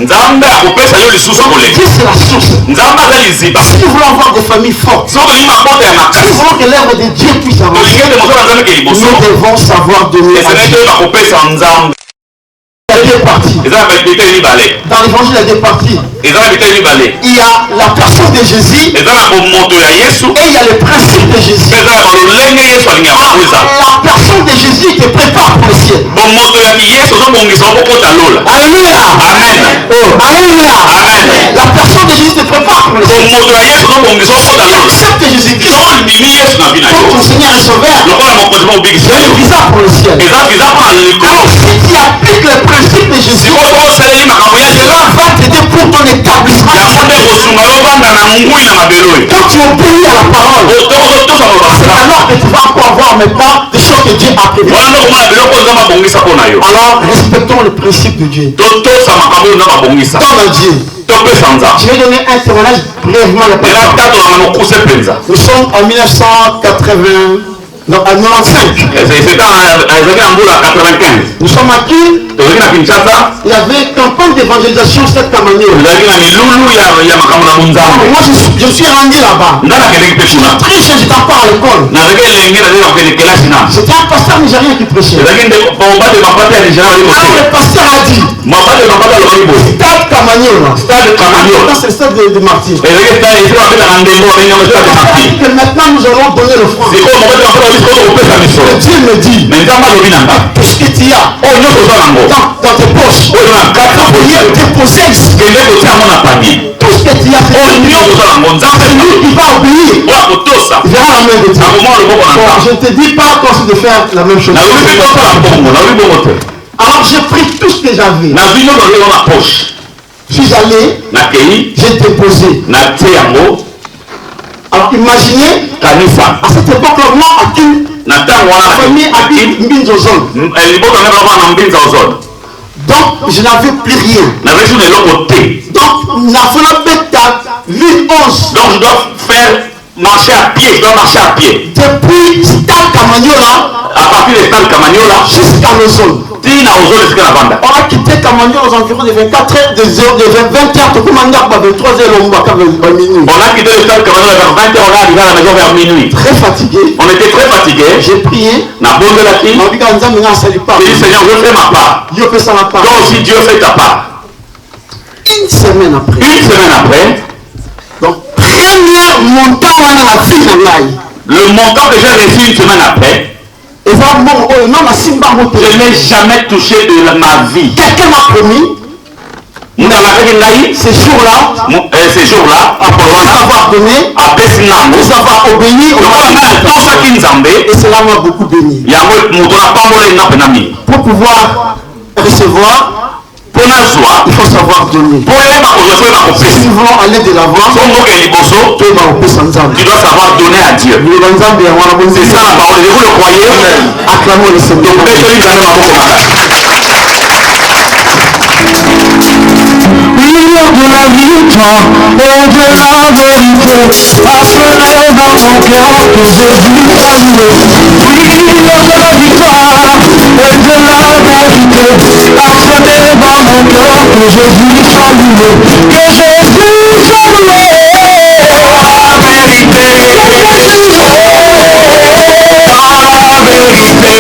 Dieu, c'est la source. Si nous voulons avoir des familles fortes, si nous voulons que l'œuvre de Dieu puisse avancer, nous devons savoir donner à Dieu. Il y a deux parties. Dans l'évangile, il y a deux parties. Il y a la personne de Jésus et il y a le principe de Jésus. La personne de Jésus te prépare pour le ciel. Alléluia. Amen. Oh, alléluia. Amen. La personne de Jésus te prépare pour le ciel. Si tu acceptes Jésus-Christ comme ton Seigneur et Sauveur, c'est le visa pour le ciel. Alors si tu appliques le principe de Jésus, cela va t'aider pour ton établissement. Quand tu obéis à la parole, c'est alors que tu vas avoir maintenant des choses que Dieu a prévues. Alors respectons le principe de Dieu. Dans Dieu. Je vais donner un témoignage brièvement. Nous sommes en 1980. Non, en 95. Nous sommes à Kin. Il y avait campagne d'évangélisation cette manière. Moi je suis rendu là-bas. Très jeune, j'étais encore à l'école. C'était un pasteur nigérien qui prêchait. Alors le pasteur a dit Stade Kamanyola. C'est le stade de Martyr. Que maintenant nous allons donner le franc. Dieu me dit tout ce que tu as dans tes poches, déposer ici. Tout ce que tu as fait, c'est lui qui va obéir. Il verra la main de Dieu. Je ne te dis pas qu'on de faire la même chose. Alors j'ai pris tout ce que j'avais. Je suis allé, j'ai déposé. Alors imaginez, à cette époque-là, moi, à qui la famille habite Mbinzozone. Donc, je n'avais plus rien. Donc, nous avons fait ta ville 11. Donc, je dois faire marcher à pied. Je dois marcher à pied. Depuis Stade Kamanyola, à partir de Stade Kamanyola, jusqu'à l'ozone. On a quitté Kamanyola aux environs de 24 heures, de 20 heures, tout le monde a 23 heures, on a quitté le Stade Kamanyola vers 20 heures, on est arrivé à la maison vers minuit. Très fatigué. On était très fatigué. J'ai prié. On a dit Seigneur, je fais ma part. Dieu fait sa part. Toi aussi, Dieu fait ta part. Une semaine après. Donc, premier montant à la fille. Le montant que j'ai reçu une semaine après. Je n'ai jamais touché de ma vie. Quelqu'un m'a promis. Ces jours-là, nous avoir donné, nous avoir obéi, et cela m'a beaucoup béni. Pour pouvoir recevoir, il faut savoir donner. Si nous voulons aller de l'avant, tu dois savoir donner à Dieu. C'est ça la parole. Et vous le croyez? Acclamons le Seigneur. De la victoire et de la vérité, appelez dans mon cœur que Jésus a loué. Oui, de la victoire et de la vérité, appelez dans mon cœur que Jésus soit loué. Que Jésus soit loué. La vérité, la vérité, que Jésus soit loué. Jésus est bon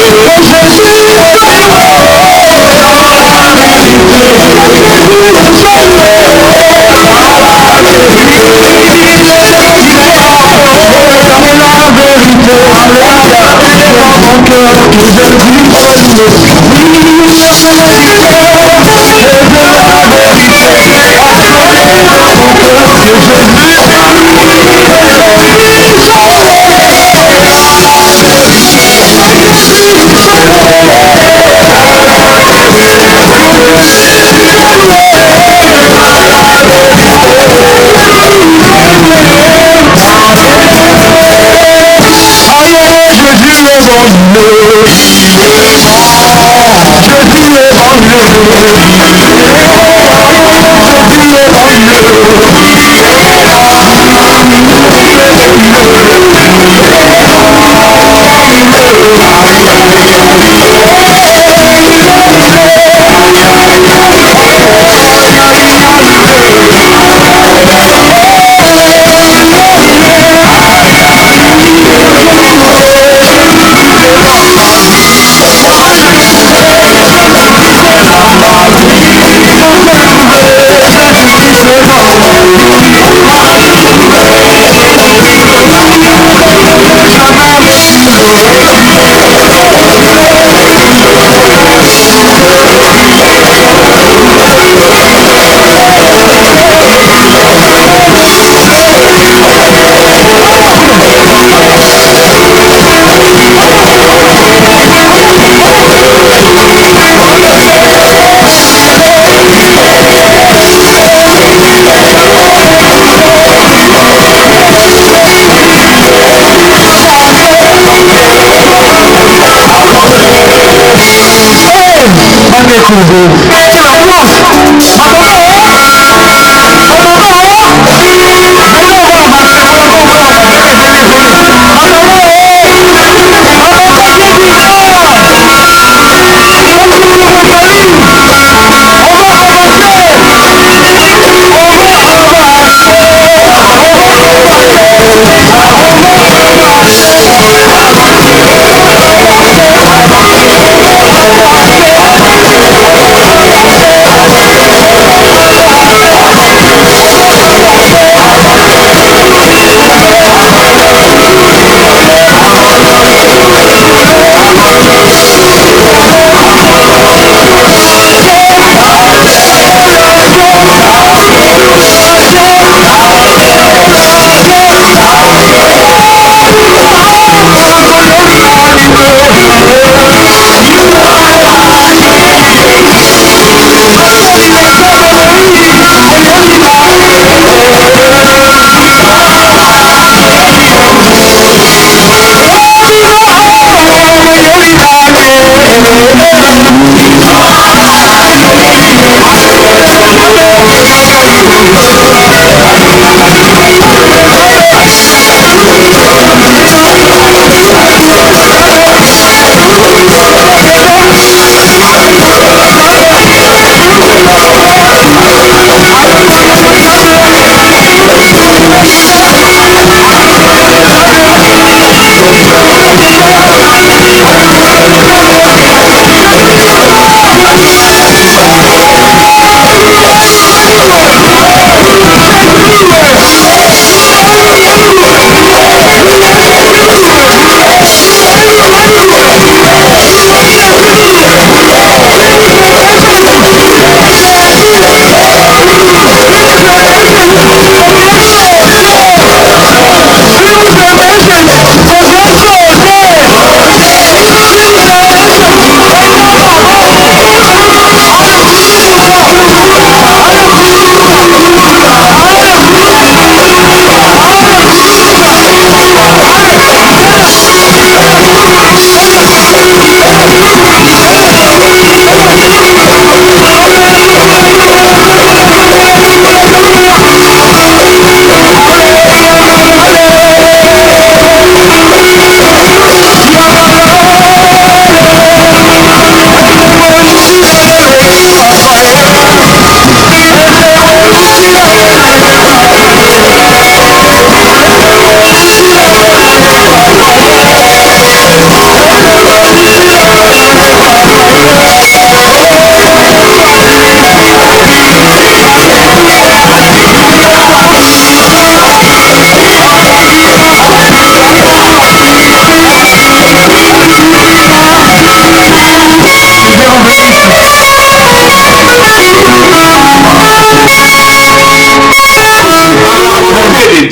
Dieu.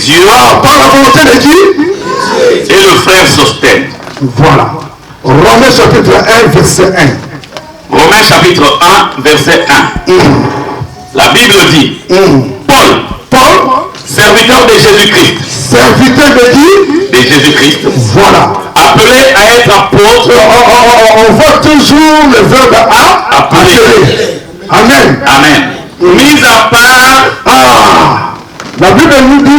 Dieu, par la volonté de Dieu, et le frère Sostène. Voilà. Romains chapitre 1, verset 1. Romains chapitre 1, verset 1. La Bible dit, Paul, serviteur de Jésus-Christ. Serviteur de qui? De Jésus-Christ. Voilà. Appelé à être apôtre. On voit toujours le verbe à. Appelé. Amen. Amen. Mis à part. La Bible nous dit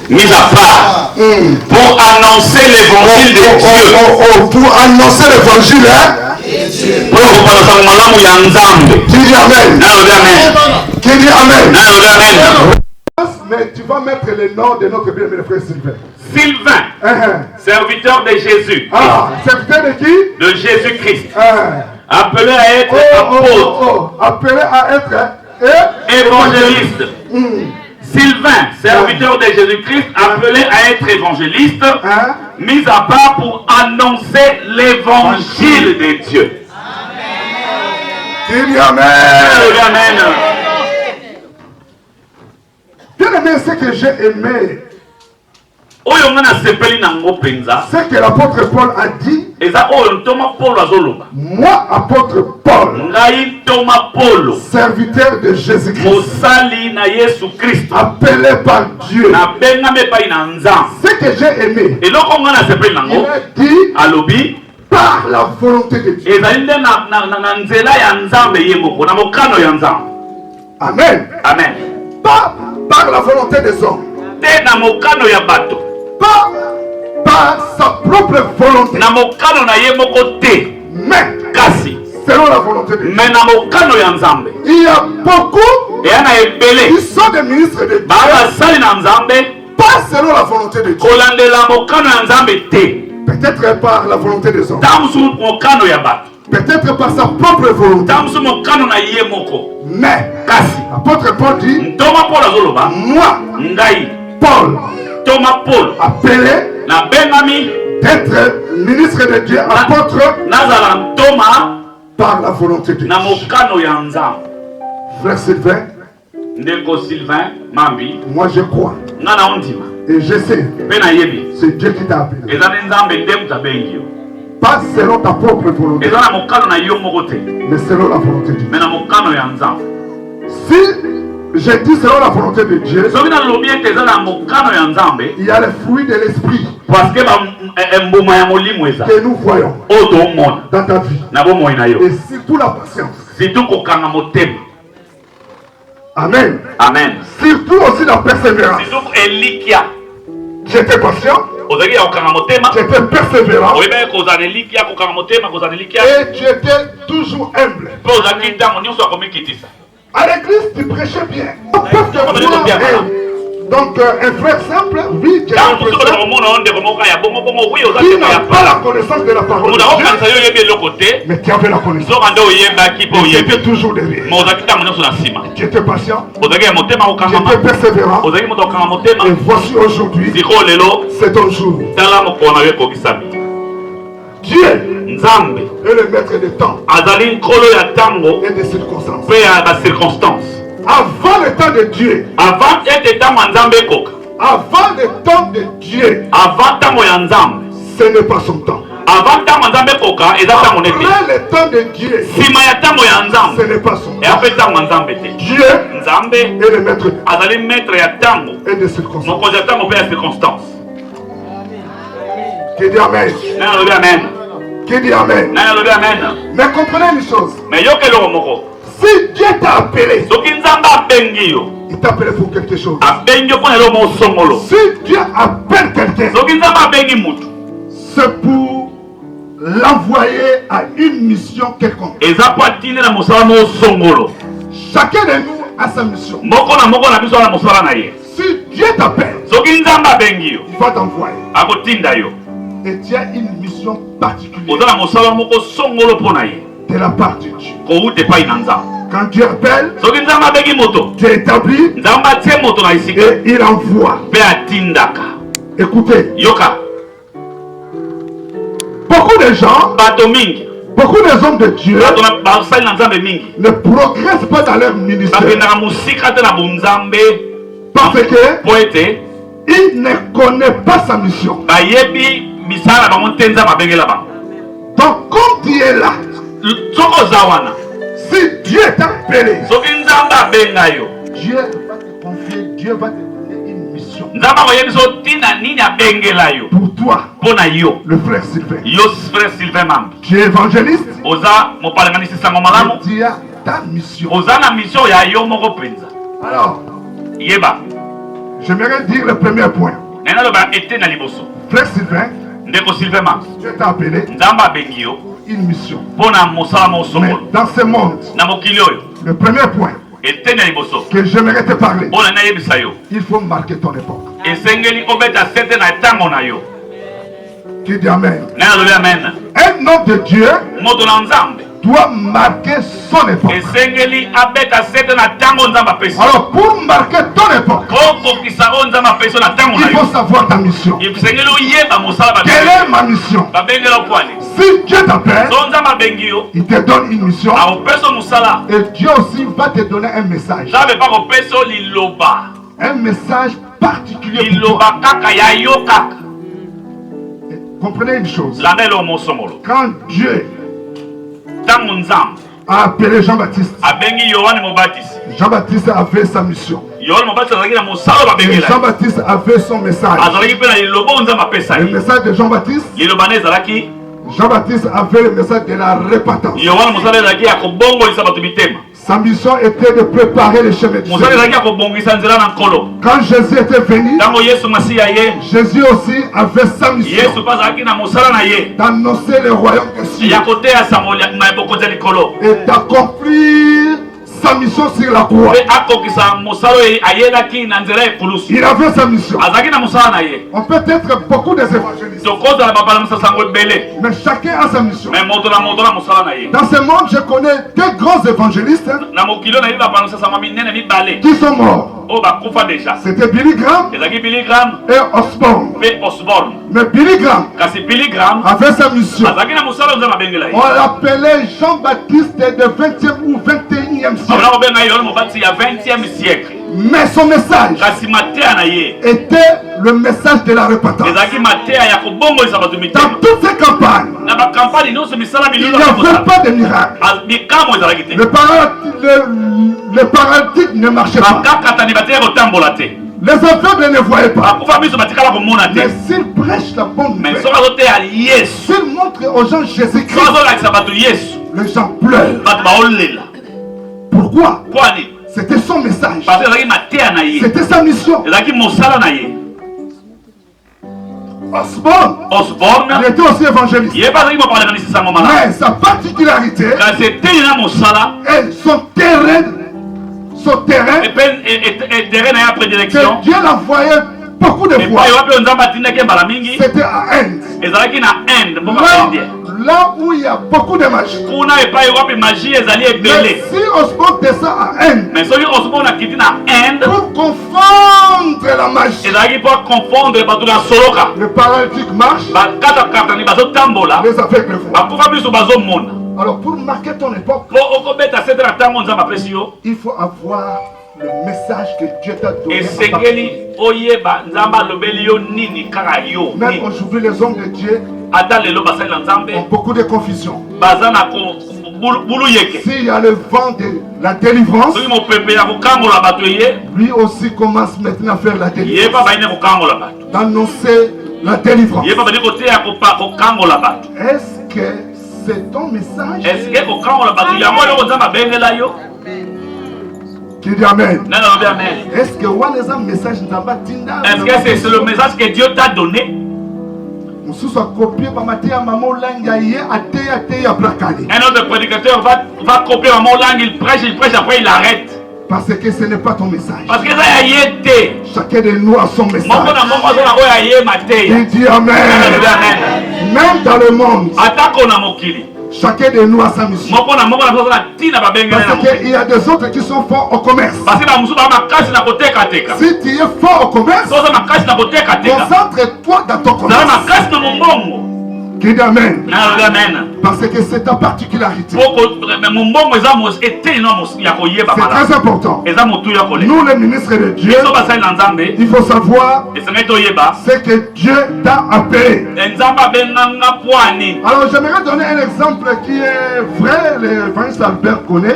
mis à part pour annoncer l'évangile de Dieu. Pour annoncer l'évangile, Qui dit Amen. Qui dit Amen. Mais tu vas mettre le nom de notre bien-aimé frère Sylvain. Sylvain, serviteur de Jésus. Serviteur de qui? De Jésus-Christ. Appelé à être apôtre. Appelé à être évangéliste. Sylvain, serviteur de Jésus-Christ, appelé à être évangéliste, mis à part pour annoncer l'évangile de Dieu. Amen. Amen. Bien aimé, ce que j'ai aimé, c'est que l'apôtre Paul a dit. Moi, apôtre Paul, serviteur de Jésus-Christ, appelé par Dieu. Ce que j'ai aimé, il a dit par la volonté de Dieu. Amen. Amen. Pas par la volonté des hommes. Pas par sa propre volonté. Mais selon la volonté de Dieu. Il y a beaucoup qui sont des ministres de Dieu. Pas selon la volonté de Dieu. Peut-être par la volonté des hommes. Peut-être par sa propre volonté. Mais l'apôtre Paul dit, moi, Paul, appelé d'être ministre de Dieu, apôtre par la volonté de Dieu. Frère Sylvain, moi je crois et je sais, c'est Dieu qui t'a appelé. Pas selon ta propre volonté, mais selon la volonté de Dieu. Si je dis selon la volonté de Dieu, il y a le fruit de l'esprit que nous voyons dans ta vie. Et surtout la patience. Amen. Amen. Surtout aussi la persévérance. J'étais patient. J'étais persévérant. Et tu étais toujours humble. À l'église, tu prêchais bien. Donc, un frère simple, oui, qui n'a pas la connaissance de la parole de Dieu, mais qui avait la connaissance. Tu étais toujours derrière. Tu étais patient. Tu étais persévérant. Et voici aujourd'hui, c'est ton jour. Dieu est le maître des temps et des circonstances. Avant le temps de Dieu, avant le temps de Dieu, ce n'est pas son temps. Après le temps de Dieu, ce n'est pas son temps. Dieu est le maître et des circonstances. Qui dit Amen? Qui dit Amen? Mais comprenez une chose. Si Dieu t'a appelé, il t'a appelé pour quelque chose. Si Dieu appelle quelqu'un, c'est pour l'envoyer à une mission quelconque. Chacun de nous a sa mission. Si Dieu t'appelle, il va t'envoyer. Et tu as une mission particulière de la part de Dieu. Quand Dieu appelle, Dieu établit et il envoie. Écoutez, beaucoup de gens, beaucoup des hommes de Dieu ne progressent pas dans leur ministère parce qu'ils ne connaissent pas sa mission. Donc comme Dieu est là, si Dieu t'a appelé, Dieu va te confier, Dieu va te donner une mission pour toi, le frère Sylvain. Tu es évangéliste, tu as ta mission. Alors, j'aimerais dire le premier point. Frère Sylvain, Dieu t'a appelé une mission. Mais dans ce monde, le premier point que j'aimerais te parler, il faut marquer ton époque. Tu dis Amen. Un homme de Dieu doit marquer son époque. Alors pour marquer ton époque, il faut savoir ta mission. Quelle est ma mission? Si Dieu t'appelle, il te donne une mission. Et Dieu aussi va te donner un message. Un message particulier pour toi. Comprenez une chose. Quand Dieu a appelé Jean-Baptiste, Jean-Baptiste avait sa mission. Jean-Baptiste avait son message. Le message de Jean-Baptiste, Jean-Baptiste avait le message de la repentance. Sa mission était de préparer le chemin du Seigneur. Quand Jésus était venu, Jésus aussi avait sa mission d'annoncer le royaume des cieux et d'accomplir sa mission sur la croix. Il avait sa mission. On peut être beaucoup des évangélistes, mais chacun a sa mission. Dans ce monde, je connais deux grands évangélistes qui sont morts. C'était Billy Graham et Osborne. Mais Billy Graham avait sa mission. On l'appelait Jean-Baptiste de 20e ou 21e siècle. Mais son message était le message de la repentance. Dans toutes ces campagnes, il n'y avait pas de miracle. Le paralytique ne marchait pas. Les aveugles ne voyaient pas. Mais s'il prêche la bonne nouvelle, s'il montre aux gens Jésus-Christ, les gens pleurent. Pourquoi? C'était son message. C'était sa mission. Osborne, il était aussi évangéliste. Mais sa particularité est son terrain, que Dieu l'envoyait beaucoup de fois. C'était à Inde. Là où il y a beaucoup de magie. Mais si Osborne descend à Inde pour confondre la magie, le paralytique marche, les aveugles voient. Alors pour marquer ton époque, il faut avoir le message que Dieu t'a donné. Même aujourd'hui, les hommes de Dieu ont beaucoup de confusion. S'il y a le vent de la délivrance, lui aussi commence maintenant à faire la délivrance, d'annoncer la délivrance. Est-ce que c'est ton message? Qui dit Amen? Est-ce que c'est le message que Dieu t'a donné? Un autre prédicateur va copier maman langue, il prêche, après il arrête. Parce que ce n'est pas ton message. Parce que ça y est. Chacun de nous a son message. Il dit Amen. Même dans le monde, chacun de nous a sa mission. Parce qu'il y a des autres qui sont forts au commerce. Si tu es fort au commerce, concentre-toi dans ton commerce. Qui dit Amen. Parce que c'est ta particularité. C'est très important. Nous les ministres de Dieu, il faut savoir ce que Dieu t'a appelé. Alors j'aimerais donner un exemple qui est vrai, l'évangéliste Albert connaît.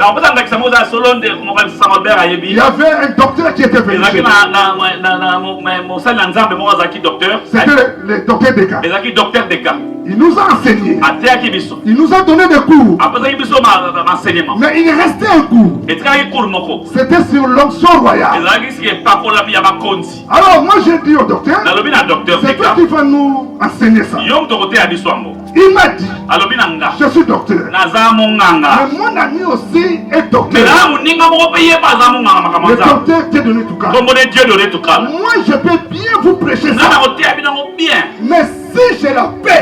Il y avait un docteur qui était venu. C'était le docteur Descartes. Il nous a enseigné. Il nous a donné des cours. Mais il restait un cours. C'était sur l'onction royale. Alors moi j'ai dit au docteur, c'est toi qui vas nous enseigner ça. Il m'a dit, je suis docteur. Mais mon ami aussi est docteur. Le docteur Dieu donné tout cas. Moi je peux bien vous prêcher ça. Mais si j'ai la paix,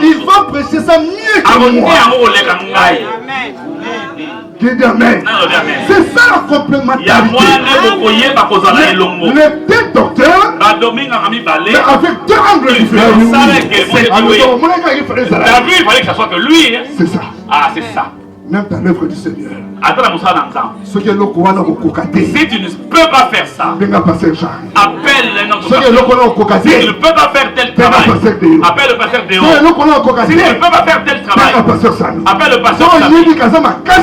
il va prêcher ça mieux que moi. Amen. C'est ça la complémentarité. Les deux docteurs, mais avec deux angles différents. C'est ça. Ah, c'est ça. Même dans l'œuvre du Seigneur. Si tu ne peux pas faire ça, appelle notre pasteur. Si tu ne peux pas faire tel travail, appelle le pasteur Déo. Si tu ne peux pas faire tel travail, appelle le pasteur Sabi.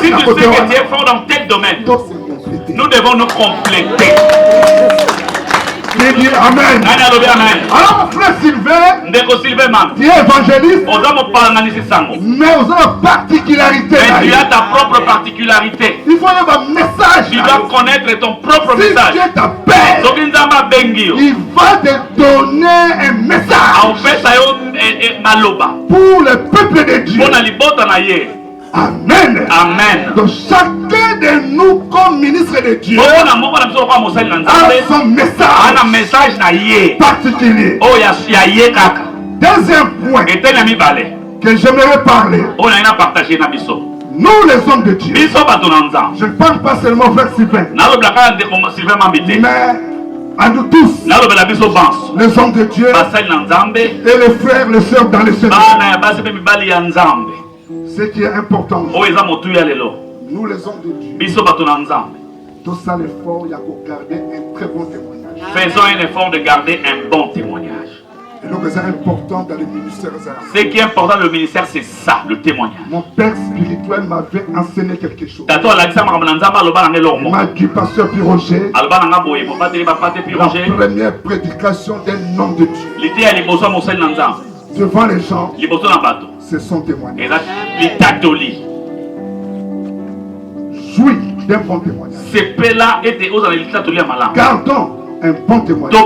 Si tu sais que tu es fort dans tel domaine, nous devons nous compléter. Il dit Amen. Alors mon frère Sylvain, tu es évangéliste, mais vous avez une particularité. Mais tu as ta propre particularité. Il faut avoir un message. Tu dois connaître ton propre message. Si Dieu t'appelle, il va te donner un message pour le peuple de Dieu. Amen. Amen. Donc chacun de nous comme ministre de Dieu a son message particulier. Deuxième point que j'aimerais parler. Nous les hommes de Dieu. Je ne parle pas seulement frère Sylvain. Mais à nous tous. Les hommes de Dieu. Et les frères, les sœurs dans le Seigneur. Ce qui est important, nous les hommes de Dieu, tout ça l'effort, il y a pour garder un très bon témoignage. Faisons un effort de garder un bon témoignage. Et donc c'est important dans le ministère. Ce qui est important dans le ministère, c'est ça, le témoignage. Mon père spirituel m'avait enseigné quelque chose. Il m'a dit, pasteur Piroger, la première prédication d'un homme de Dieu devant les gens, c'est son témoignage. Jouis d'un bon témoignage. Gardons un bon témoignage.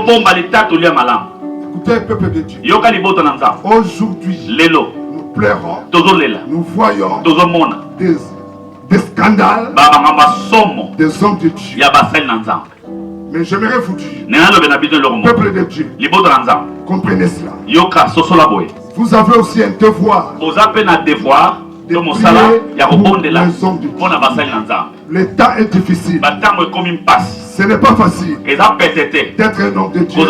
Écoutez, peuple de Dieu. Aujourd'hui, nous pleurons, nous voyons des scandales, des hommes de Dieu. Mais j'aimerais vous dire, peuple de Dieu, comprenez cela. Vous avez aussi un devoir de prier pour les hommes de Dieu. Le temps est difficile. Ce n'est pas facile d'être un homme de Dieu.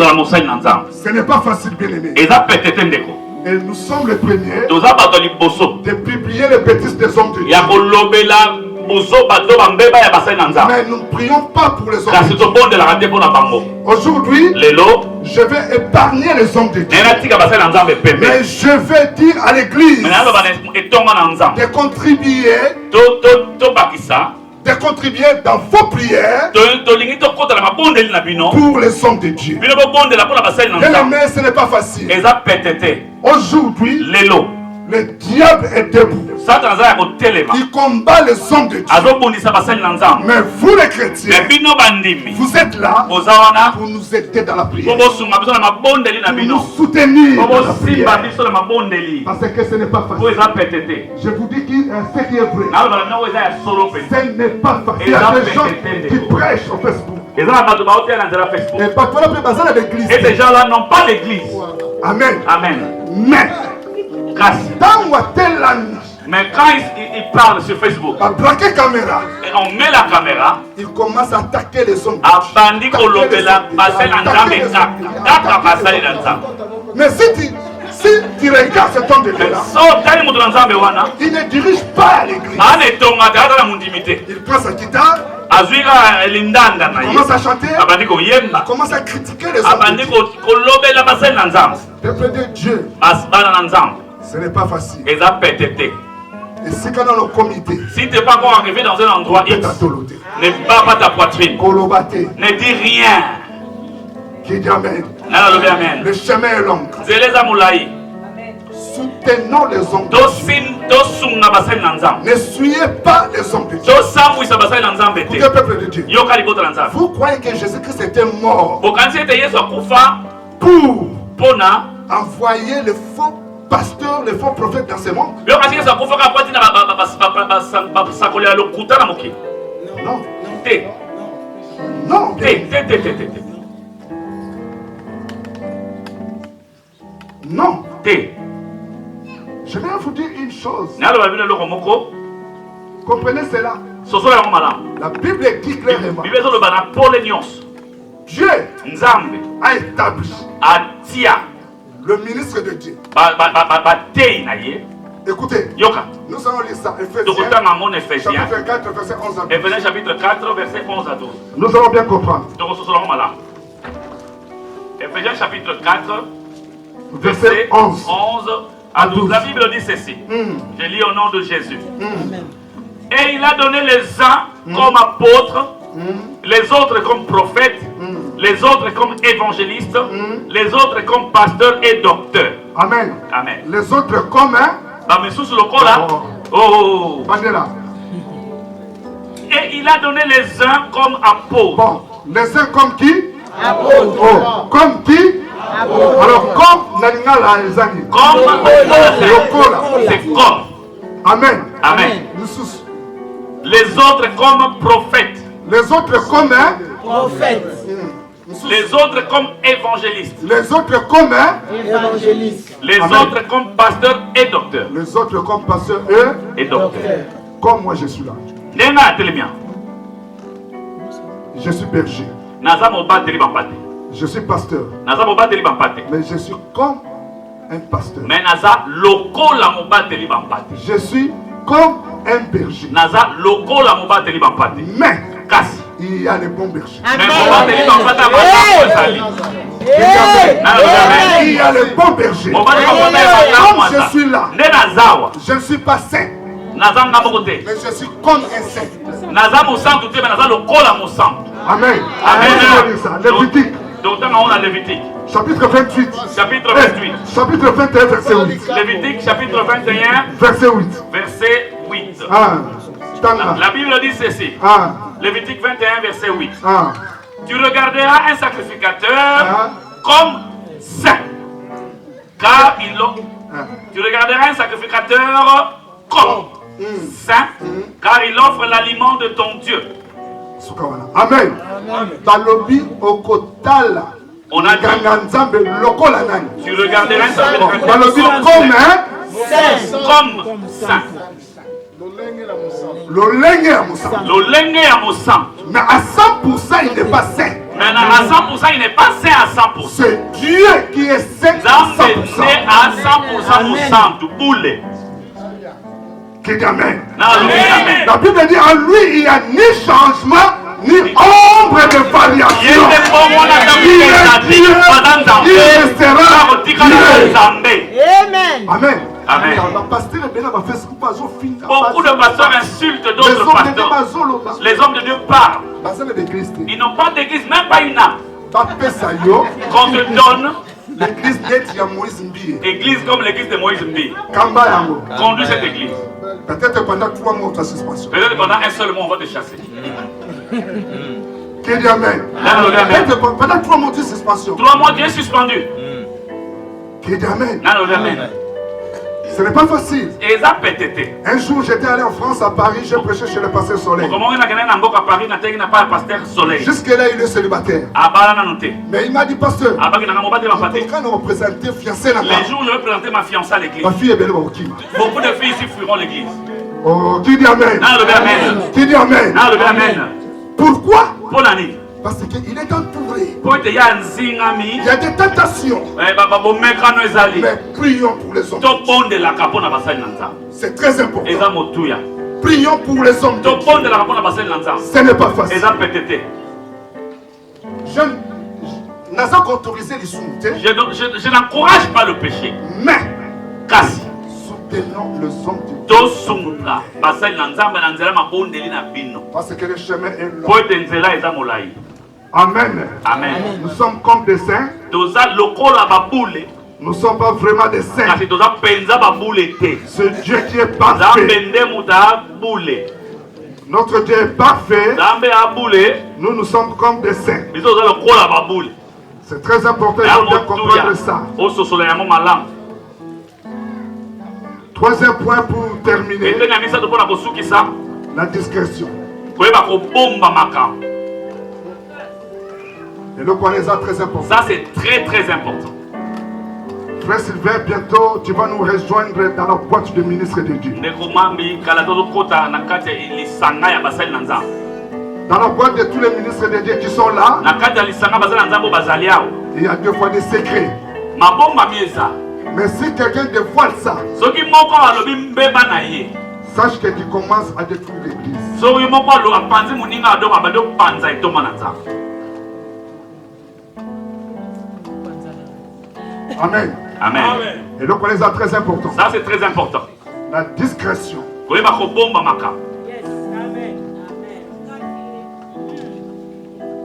Ce n'est pas facile, bien aimé. Et nous sommes les premiers de publier les bêtises des hommes de Dieu. Mais nous ne prions pas pour les hommes de Dieu. Aujourd'hui, je vais épargner les hommes de Dieu. Mais je vais dire à l'église de contribuer dans vos prières pour les hommes de Dieu. Mais ce n'est pas facile. Aujourd'hui, le diable est debout. Il combat les hommes de Dieu. Mais vous les chrétiens, vous êtes là pour nous aider dans la prière, pour nous soutenir dans la prière. Parce que ce n'est pas facile. Je vous dis que ce qui est vrai, ce n'est pas facile. Il y a des gens qui prêchent au Facebook. Et ces gens-là n'ont pas d'église. Amen. Amen. Mais mais quand il parle sur Facebook, et on met la caméra, il commence à attaquer les hommes. Mais si tu regardes cet homme de Dieu, il ne dirige pas à l'église. Il prend sa guitare, il commence à chanter, il commence à critiquer les hommes de Dieu. Peuple de Dieu, ce n'est pas facile. Et si quand dans le comité, si tu n'es pas encore arrivé dans un endroit X, ne bats pas ta poitrine, ne dis rien. Qui dit Amen. Le chemin est long. Soutenons les hommes de Dieu. Ne suivez pas les hommes de Dieu. Écoutez, peuple de Dieu. Vous croyez que Jésus-Christ était mort pour envoyer les faux pasteurs, les faux prophètes dans ce monde? Non. Non. Je vais vous dire une chose. Comprenez cela. La Bible dit clairement, Dieu a établi le ministre de Dieu. Écoutez, nous allons lire ça. Ephésiens chapitre 4, verset 11 à 12. Ephésiens chapitre 4, verset 11 à 12. Nous allons bien comprendre. Ephésiens chapitre 4, verset 11 à 12. La Bible dit ceci. Je lis au nom de Jésus. Et il a donné les uns comme apôtres, les autres comme prophètes, les autres comme évangélistes, les autres comme pasteurs et docteurs. Amen. Amen. Les autres comme et il a donné les uns comme apôtres. Bon, les uns comme qui? Apôtres. Comme qui? Alors comme Nalingala les amis. C'est comme. Amen. Amen. Les autres comme prophètes. Les autres comme prophètes. Les autres comme évangélistes. Les autres comme évangélistes. Les autres comme pasteurs et docteurs. Les autres comme pasteurs et docteurs. Comme moi je suis là. Je suis berger. Je suis pasteur. Mais je suis comme un pasteur. Je suis comme un berger. Mais il y a les bons bergers. Il y a les bons bergers. Comme je suis là, je ne suis pas saint. Mais je suis comme un saint. Amen. Lévitique. Chapitre 28. Chapitre 28. Chapitre 21, verset 8. Lévitique, chapitre 21, verset 8. Verset 8. La Bible dit ceci. Lévitique 21, verset 8. Tu regarderas un sacrificateur comme saint. Car tu regarderas un sacrificateur comme saint, car il offre l'aliment de ton Dieu. Amen. Balobi okotala. On a dit, tu regarderas un sacrificateur comme saint. Mais à 100% il n'est pas saint. Mais à 100% il n'est pas saint à 100%. C'est Dieu qui est saint à 100%. À 100% boule. Qui dit Amen. Amen. La Bible dit en lui il n'y a ni changement ni ombre de variation. Il restera Dieu. Amen. Amen. Amen. Beaucoup de pasteurs insultent d'autres pasteurs. Les hommes de Dieu parlent. Ils n'ont pas d'église, même pas une âme. Qu'on te donne église comme l'église de Moïse Mbi. Conduis cette église. Peut-être pendant 3 mois, ta suspension. Peut-être pendant un seul mois, on va te chasser. Qui dit Amen. Peut-être pendant 3 mois de suspension. 3 mois, tu es suspendu. Qui dit Amen. Amen. Ce n'est pas facile. Un jour, j'étais allé en France, à Paris, j'ai prêché chez le pasteur Soleil. Jusque-là, il est célibataire. Mais il m'a dit, pasteur, quand nous représentons fiancé là-bas, les jours où je vais présenter ma fiancée à l'église, ma fille est belle au Kim. Beaucoup de filles ici fuiront l'église. Oh, qui dit Amen. Qui dit Amen. Pourquoi? Parce qu'il est entouré. Il y a des tentations. Mais prions pour les hommes. C'est très important. Prions pour les hommes. Ce n'est pas facile. Je n'encourage pas le péché. Mais soutenons les hommes de Dieu. Parce que le chemin est long. Amen. Amen. Nous sommes comme des saints. Nous ne sommes pas vraiment des saints. Ce Dieu qui est parfait. Notre Dieu est parfait. Nous sommes comme des saints. C'est très important de bien comprendre ça. Troisième point pour terminer. La discrétion. Et le point est très important. Ça c'est très très important. Frère Sylvain, bientôt tu vas nous rejoindre dans la boîte de ministre de Dieu. Dans la boîte de tous les ministres de Dieu qui sont là, il y a 2 fois des secrets. Mais si quelqu'un dévoile ça, sache que tu commences à détruire l'église. Amen. Amen. Et donc on les a très important. Ça c'est très important. La discrétion.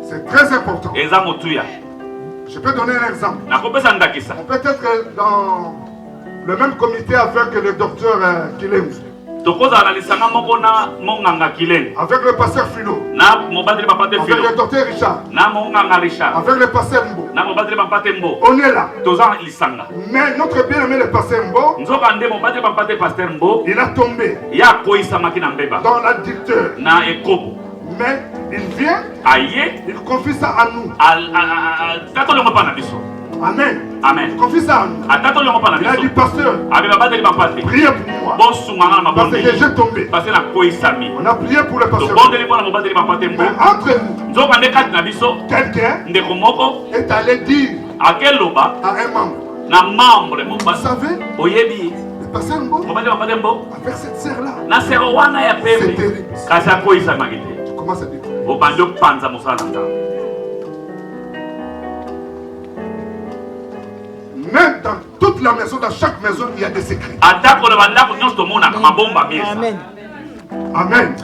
C'est très important. eza motuya. Je peux donner un exemple. Nakopesa ndakisa. On peut être dans le même comité avec le docteur Kilem. Tokoza analisanga moko na monganga Kilem. Avec le pasteur Philo. Na mobadri papate Philo. Avec le docteur Richard. Na monganga Richard. Avec le pasteur Mbo. Na mobadri papate Mbo. On est là. Toza lisanga. Mais notre bien-aimé le pasteur Mbo, Nzoka nde mobadri papate pasteur Mbo. il a tombé Ya koisa makina mbeba. dans l'adducteur. Na ekobo. Mais il vient, Aye. il confie ça à nous. Tato longo pa na biso. Amen. Amen. Il confie ça à nous. Atato longo pa na Il a dit, biso. pasteur, Abi babadri papate. priez pour moi. Bon sunganga na Parce mabonde. que j'ai tombé. Parce que na koisami. On a prié pour le pasteur. Tobondeli mpona mobadri papate Mbo. Mais entre nous, Nzoka nde kati na biso. quelqu'un Ndeko moko est allé dire akeloba à un membre, na membre vous mobali savez, oyebi le pasteur Mbo, mobali papate Mbo avec cette sœur-là, na sero wana ya c'est pembe terrible. kasi akoisamaki te. Tu commences à dire. obandi opanza mosala na nzambe. Même dans toute la maison, dans chaque maison, il y a des secrets. atako na bandako nyonso tomonaka mabomba miesa. Amen. Amen.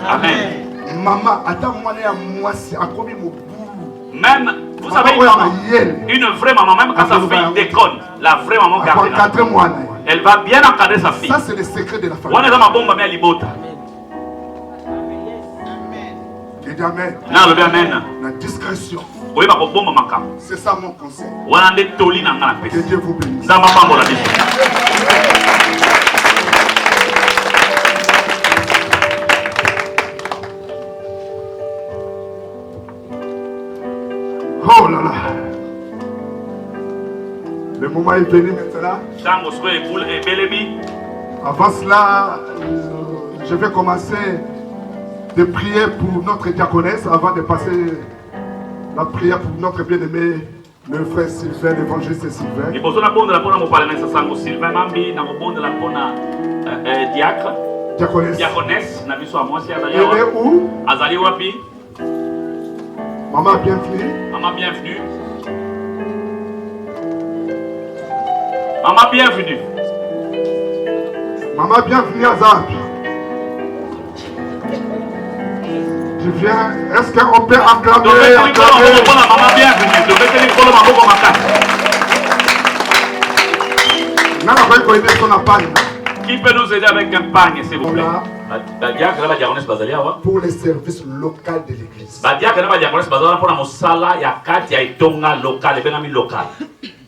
Maman, attends, moi, moi, c'est un premier mot. Même, vous savez, une vraie maman, même quand sa fille déconne, la vraie maman garde. Elle va bien encadrer sa fille. Ça, c'est le secret de la famille. On est dans ma bombe, mais libota. Et amen. Non, le amen. La discrétion. Oui, ma bombe, ma cam. C'est ça mon conseil. On a des toli dans la paix. Que Dieu vous bénisse. Dans ma bombe, la vie. Oh là là. Le moment est venu maintenant. Avant cela, je vais commencer de prier pour notre diaconesse avant de passer la prière pour notre bien-aimé, le frère Sylvain, l'évangéliste Sylvain. Diaconesse. Elle est où? Maman, bienvenue. Maman, bienvenue. Maman, bienvenue. Maman, bienvenue à Zambi. Tu viens. Est-ce qu'on peut acclamer? Maman, bienvenue. Qui peut nous aider avec un panier, s'il vous plaît? Pour les services locaux de l'église.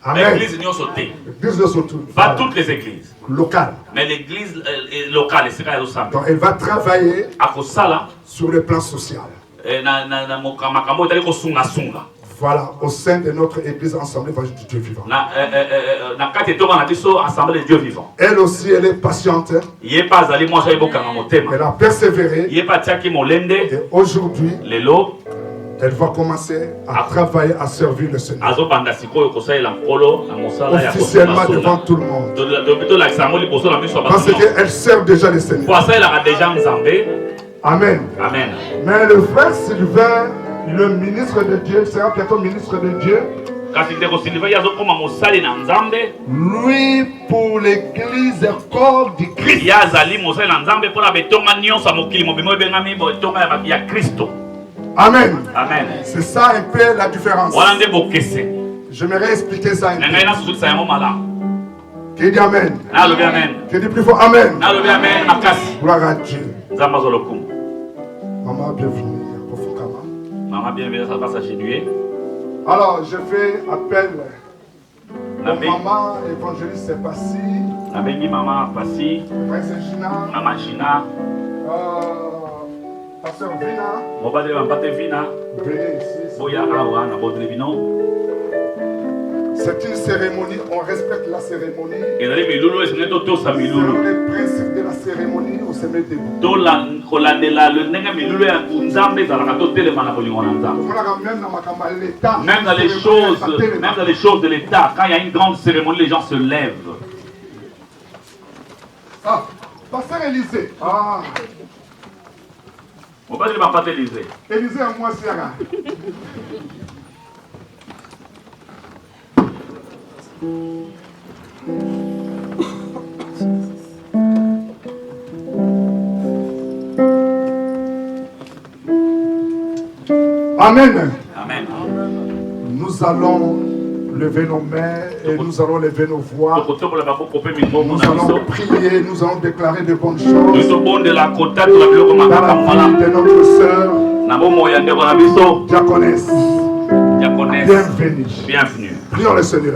Amen. L'église n'y sauté. L'église surtout. Pas toutes les églises. Locales. Mais l'église locale, c'est quand même. Donc elle va travailler sur le plan social. Voilà, au sein de notre église Assemblée évangélique du Dieu vivant. Elle aussi, elle est patiente. Elle a persévéré. Et aujourd'hui, elle va commencer à travailler, à servir le Seigneur. Officiellement devant tout le monde. Parce qu'elle sert déjà le Seigneur. Amen. Amen. Mais le frère Sylvain, le ministre de Dieu, sera bientôt ministre de Dieu. Lui, pour l'église corps du Christ. Amen. Amen. C'est ça un peu la différence. J'aimerais expliquer ça un peu. Qui dit Amen? Qui dit plus fort Amen? Gloire à Dieu. Maman, bienvenue. Maman, bienvenue, ça va s'agenouiller. Alors, je fais appel au maman évangéliste Sepassi. Maman Passi. Maman Gina. Pasteur Vina. C'est une cérémonie, on respecte la cérémonie. Selon les principes de la cérémonie, on se met debout. Même dans les choses de l'État, quand il y a une grande cérémonie, les gens se lèvent. Ah, Pasteur Élisée. Ah. On va dire ma patte Élisée. Élisée à moi, c'est là. Amen. Amen. Amen. Nous allons lever nos mains et nous allons lever nos voix. Nous allons prier, nous allons déclarer de bonnes choses dans la vie de notre sœur Diaconesse. Bienvenue. Prions le Seigneur.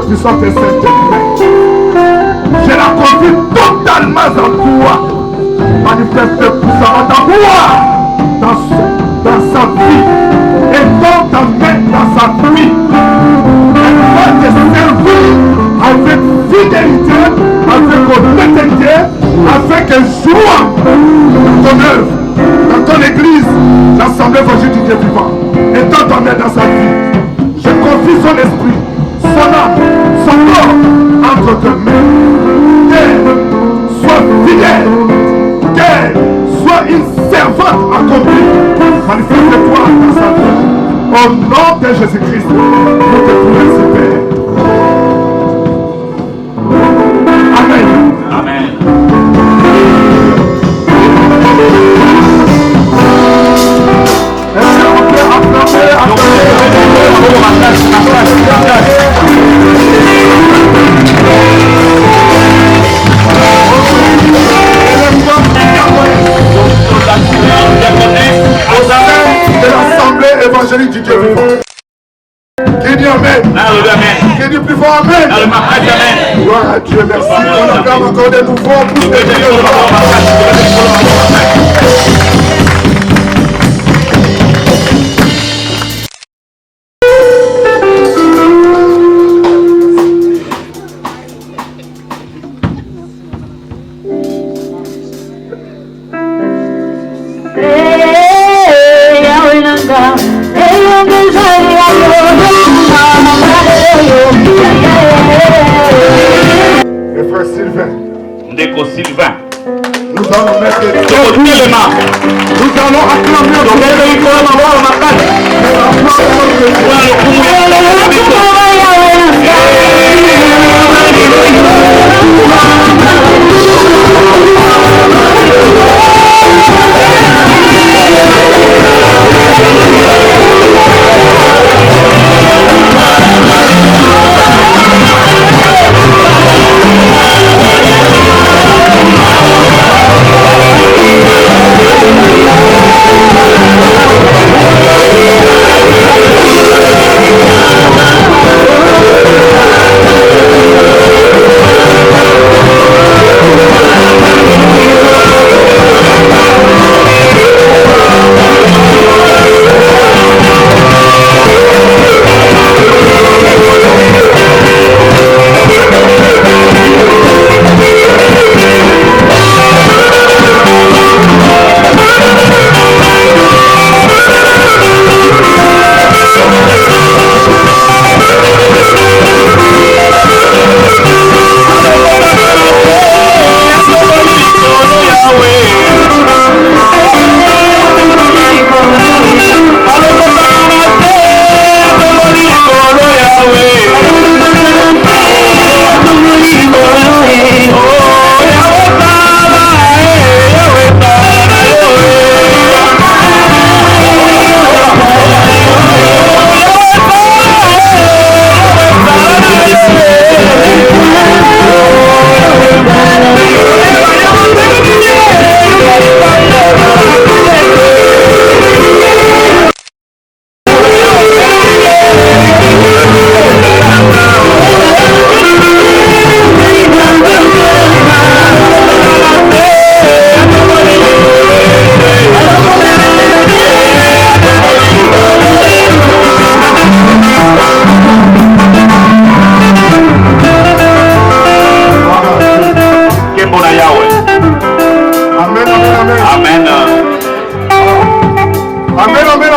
Puissante et sainte. Je la confie totalement en toi. Manifeste puissamment ta voix dans sa vie et dans ta main dans sa vie. Elle va te servir avec fidélité, avec honnêteté, avec joie dans ton œuvre, dans ton église, l'Assemblée évangélique du Dieu vivant. Et dans ton aide dans sa vie. Je confie son esprit, son âme, son corps entre tes mains. Qu'elle soit fidèle, qu'elle soit une servante accomplie. Manifeste-toi dans sa vie. Au nom de Jésus-Christ, nous te prions, Père. Amen. Amen. Est-ce qu'on peut acclamer, de l'Assemblée évangélique du Dieu vivant. Qui dit Amen? Qui dit plus fort Amen? Gloire à Dieu, merci. On acclame encore de nouveau pour ce Dieu. Et frère Sylvain, nous allons mettre les mains. Nous allons acclamer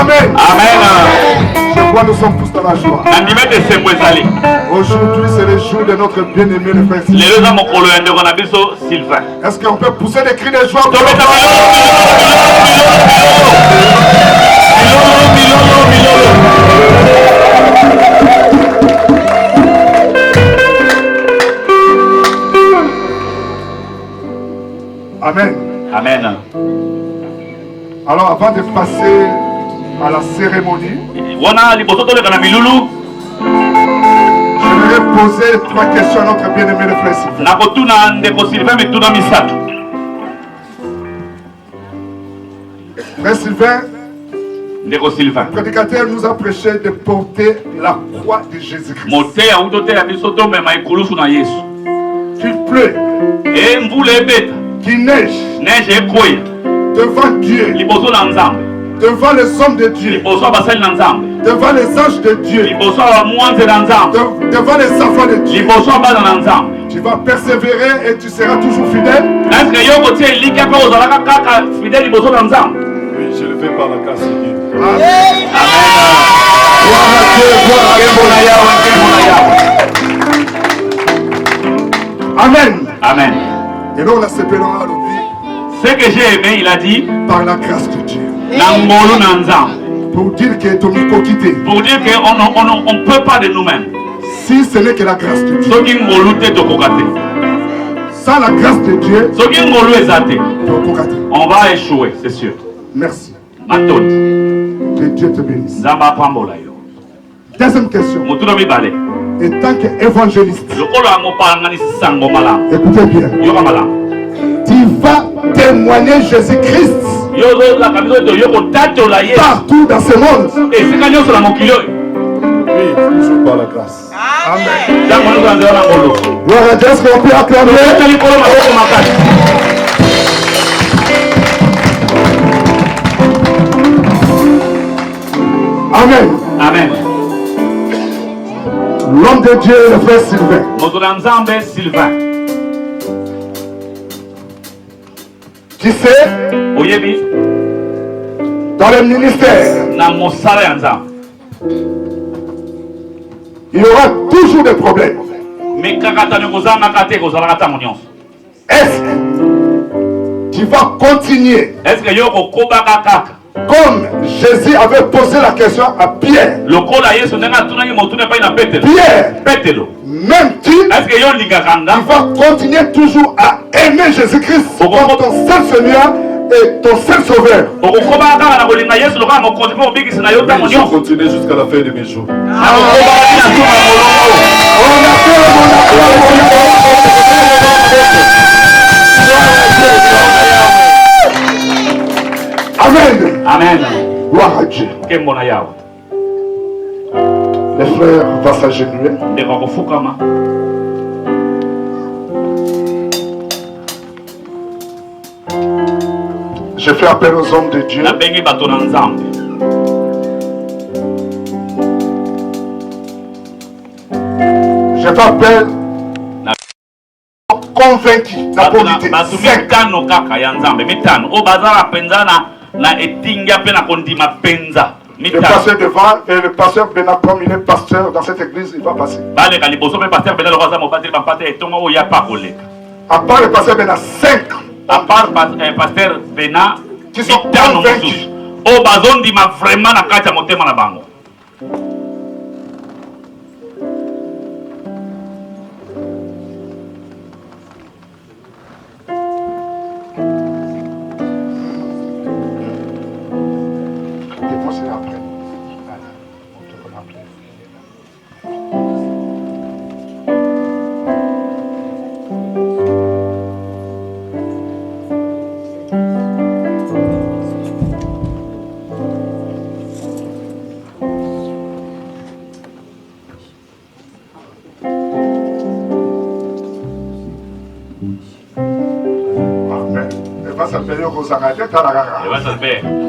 Amen. Amen. Je crois que nous sommes tous dans la joie. Aujourd'hui, c'est le jour de notre bien-aimé le frère Sylvain. Est-ce qu'on peut pousser des cris de joie pour Amen. Amen. Alors, avant de passer à la cérémonie, j'aimerais poser 3 questions à notre bien-aimé le frère Sylvain. Frère Sylvain, le prédicateur nous a prêché de porter la croix de Jésus-Christ. Qu'il pleut, qu'il neige, devant Dieu, devant les hommes de Dieu, devant les anges de Dieu, devant les enfants de Dieu. Tu vas persévérer et tu seras toujours fidèle. Oui, je le fais par la grâce de Dieu. Amen. Amen. Et là, on a séparé à l'oubli. Ce que j'ai aimé, il a dit, par la grâce de Dieu. Pour dire que ton micro quitté. Pour dire qu'on ne peut pas de nous-mêmes. Si ce n'est que la grâce de Dieu. Sans la grâce de Dieu, on va échouer, c'est sûr. Merci. Que Dieu te bénisse. Deuxième question. En tant qu'évangéliste, écoutez bien. Tu vas témoigner Jésus-Christ partout dans ce monde. Oui, toujours par la grâce. Amen. Gloire à Dieu, est-ce qu'on peut acclamer? Amen. Amen. L'homme de Dieu, le frère Sylvain. Qui sait? Dans le ministère, il y aura toujours des problèmes. Est-ce que tu vas continuer? Comme Jésus avait posé la question à Pierre. Pierre, même tu vas continuer toujours à aimer Jésus-Christ comme ton seul Seigneur et ton seul Sauveur. Je vais continuer jusqu'à la fin de mes jours. Amen. Amen. Gloire à Dieu. Les frères vont s'agenouiller. Je fais appel aux hommes de Dieu. Je fais appel convaincu la politique. Le pasteur devant et le pasteur Bena, comme il est pasteur dans cette église, il va passer. À part le pasteur Bena, 5 à part pasteur Bena qui sont convaincus.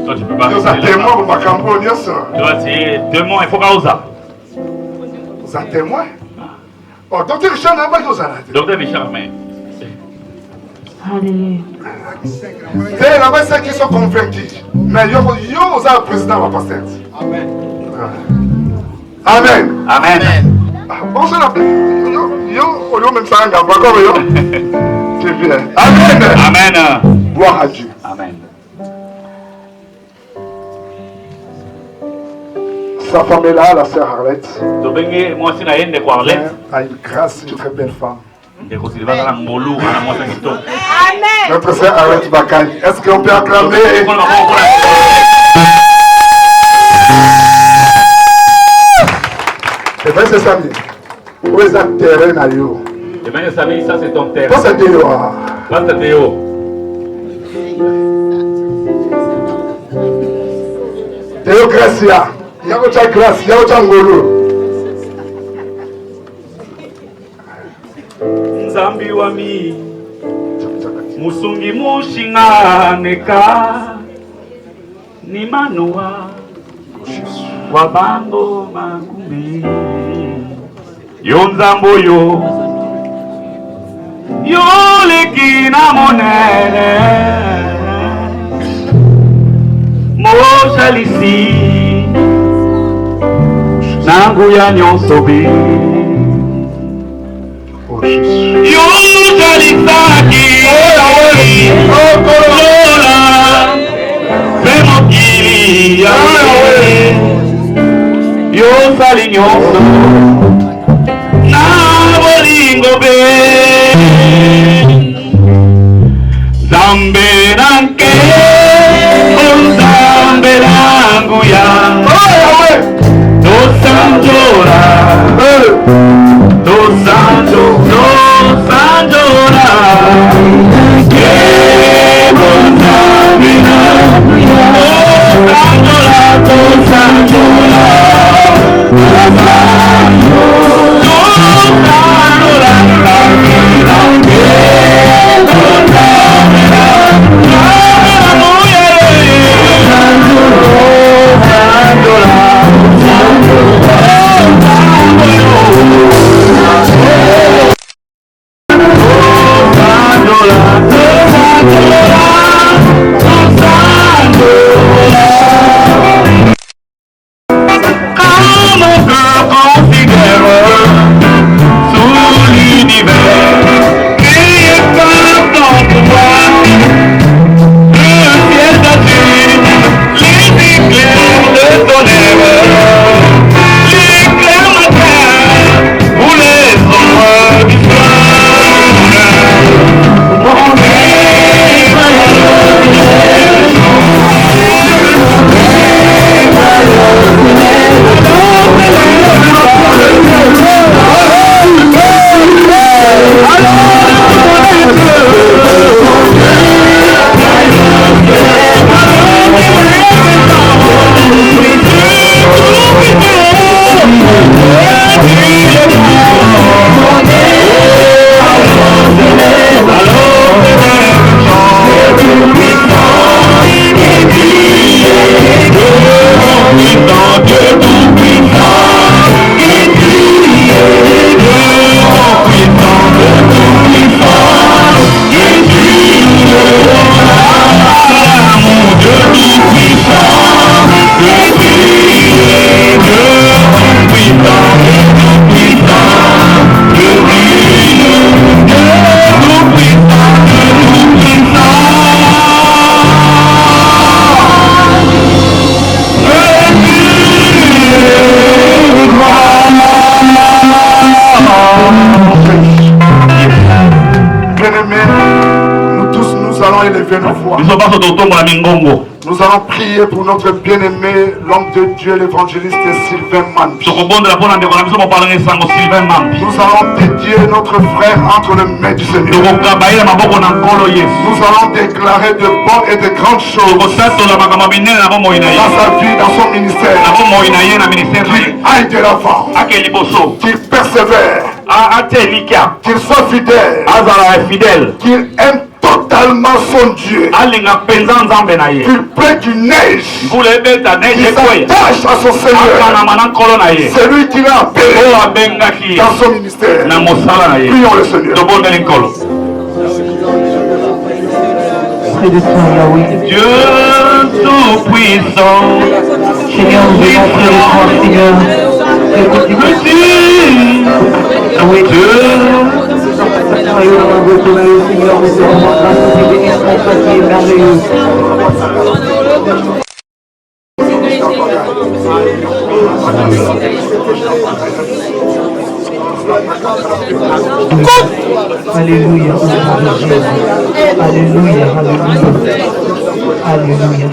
Toi, tu peux pas. Toi, tu es témoin, il faut pas oser. Vous êtes témoin? Oh, docteur Richard n'a pas osé. Docteur Richard, mais. Alléluia. C'est là-bas ceux qui sont convaincus. Mais yo, vous avez le président va passer. Amen. Amen. Amen. Bon, c'est la yo, même ça, on va encore yo. C'est bien. Amen. Amen. Gloire à Dieu. Amen. Sa femme est là, la sœur Arlette. A une grâce, une très belle femme. Notre sœur Arlette Bakay. Est-ce qu'on peut acclamer? Et bien, c'est ça. Où est le terrain à yo? Et bien, ça c'est ton terrain. Pas c'est Théo. Pas c'est Théo. Théo Gracia. Yako cha grâce, yako cha ngolo. Nzambi wami musungi mushinga neka ni manua wabango magumi yo nzambo yo yo lekina monene moshalisi nangu ya nyonsobe yo jalisaki okolola mpe mokili yawe yo sali nyonso na bolingo be nzambe nanke onzambe nangu ya dosanjora Nous allons prier pour notre bien-aimé, l'homme de Dieu, l'évangéliste Sylvain Mambi. Nous allons dédier notre frère entre les mains du Seigneur. Nous allons déclarer de bonnes et de grandes choses dans sa vie, dans son ministère. Qu'il aille de l'avant, qu'il persévère, qu'il soit fidèle, qu'il aime totalement son Dieu, qu'il plaît du neige, qu'il s'attache à son Seigneur. C'est lui qui l'a appelé dans son ministère. Prions le Seigneur. auprès de toi, Yahweh. Dieu tout-puissant. Seigneur, nous venons auprès de toi, Seigneur. Yahweh, Dieu. soyez dans votre merveilleux, Seigneur, nous te rendons grâce pour tes instants qui est merveilleux. Alléluia, alléluia, alléluia, alléluia.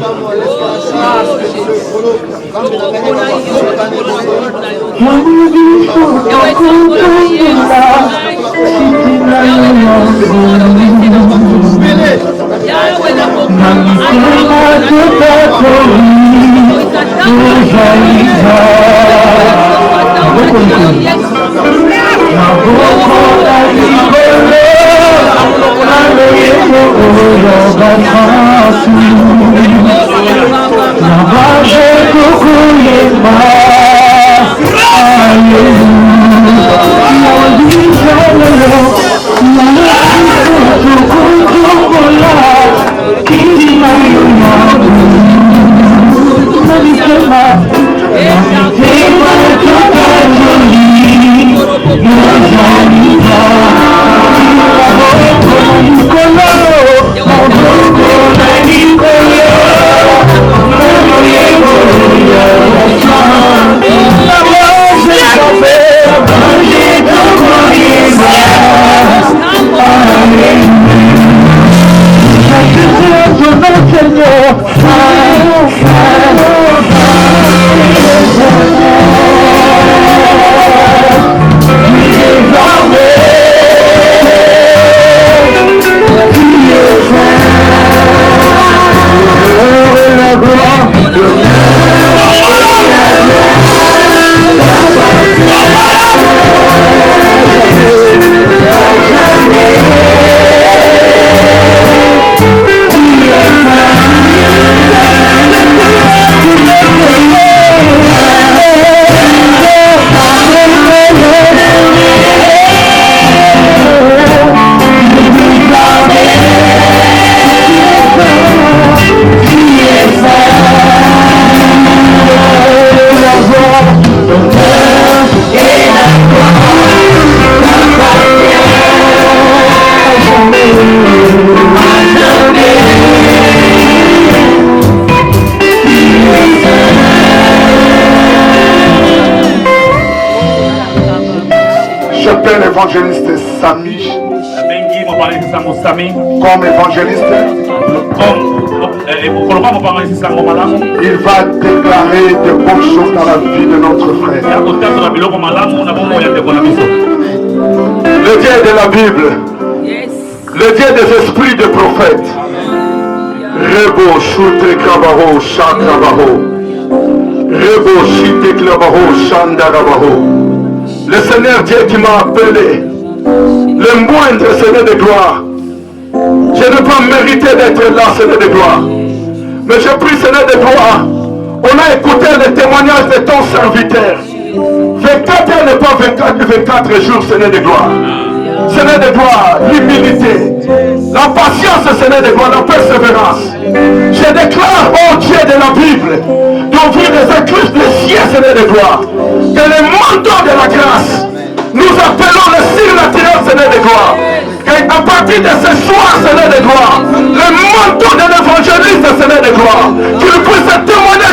L'évangéliste Samy comme évangéliste, il va déclarer de bonnes choses dans la vie de notre frère. Le Dieu de la Bible, le Dieu des esprits de prophètes, Rebo Shute Krabaro Shakrabaro, Rebo Shite Krabaro Shandarabaho. Le Seigneur Dieu qui m'a appelé, le moindre Seigneur de gloire. Je n'ai pas mérité d'être là, Seigneur de gloire. Mais je prie, Seigneur de gloire. On a écouté le témoignage de ton serviteur. 24 heures n'est pas 24 jours, Seigneur de gloire. Seigneur de gloire, l'humilité, la patience, Seigneur de gloire, la persévérance. Je déclare, oh Dieu de la Bible, d'ouvrir les écluses des cieux, Seigneur de gloire. Que le manteau de la grâce, nous appelons le surnaturel, Seigneur de gloire. À partir de ce soir, Seigneur de gloire, le manteau de l'évangéliste, Seigneur de gloire, qu'il puisse témoigner